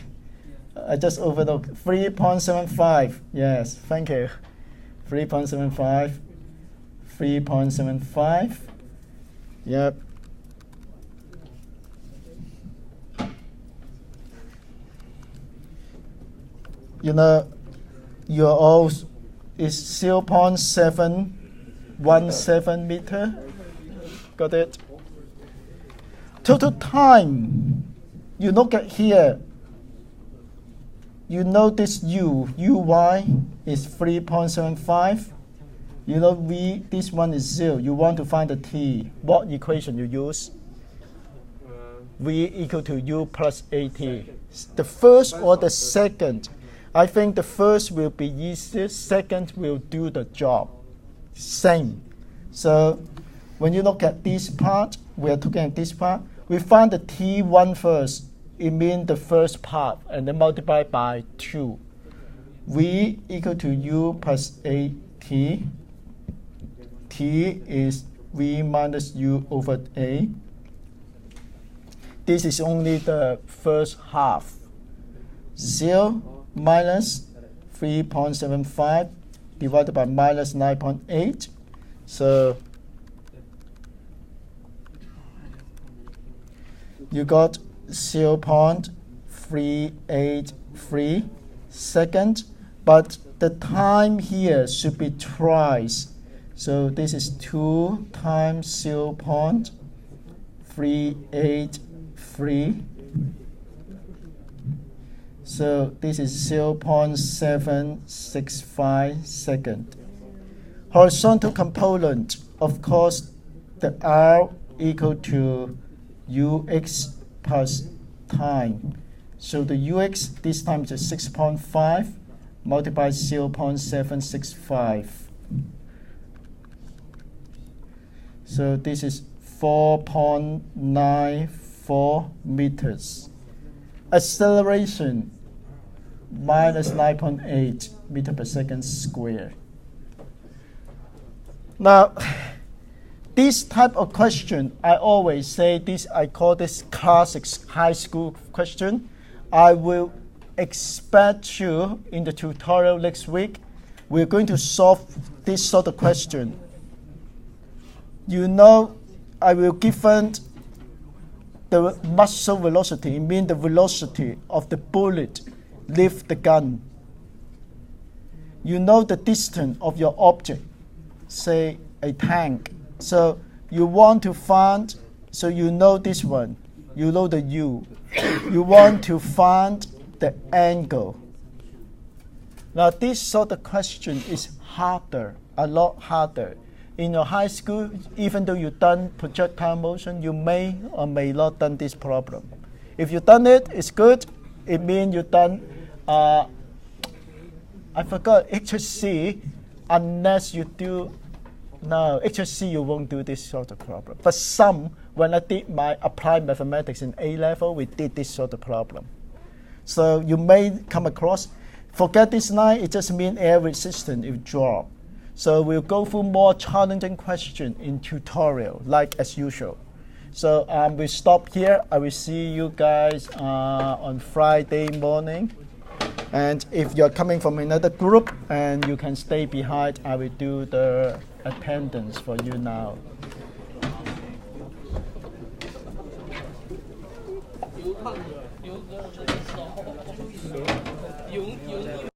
I just overlooked. 3.75. Yes, thank you. 3.75. 3.75. Yep. You know, your O is 0.717 meter. Got it? Total time, you look at here, you know this Uy is 3.75. You know V, this one is 0. You want to find the T. What equation you use? V equal to U plus AT. The first or the second? I think the first will be easier, second will do the job. Same. So when you look at this part, we are looking at this part, we find the T1 first. It means the first part, and then multiply by 2. V equal to U plus AT. T is V minus U over A. This is only the first half. 0 minus 3.75 divided by minus 9.8. So you got 0.383 second but the time here should be twice. So this is 2 times 0.383. So this is 0.765 second. Horizontal component, of course, the R equal to UX plus time. So the UX this time is 6.5 multiplied by 0.765. So this is 4.94 meters. Acceleration minus 9.8 meter per second square. Now, this type of question, I always say this, I call this classic high school question. I will expect you in the tutorial next week. We're going to solve this sort of question. You know, I will give the muzzle velocity, it means the velocity of the bullet leave the gun. You know the distance of your object, say a tank. So you want to find, so you know this one, you know the U. You want to find the angle. Now this sort of question is harder, a lot harder. In your high school, even though you've done projectile motion, you may or may not done this problem. If you've done it, it's good. It means you've done, I forgot, HSC, unless you do, no, HSC you won't do this sort of problem. But some, when I did my applied mathematics in A level, we did this sort of problem. So you may come across, forget this line, it just means air resistance, it will drop. So we'll go through more challenging questions in tutorial, like as usual. So we'll stop here. I will see you guys on Friday morning. And if you're coming from another group and you can stay behind, I will do the attendance for you now.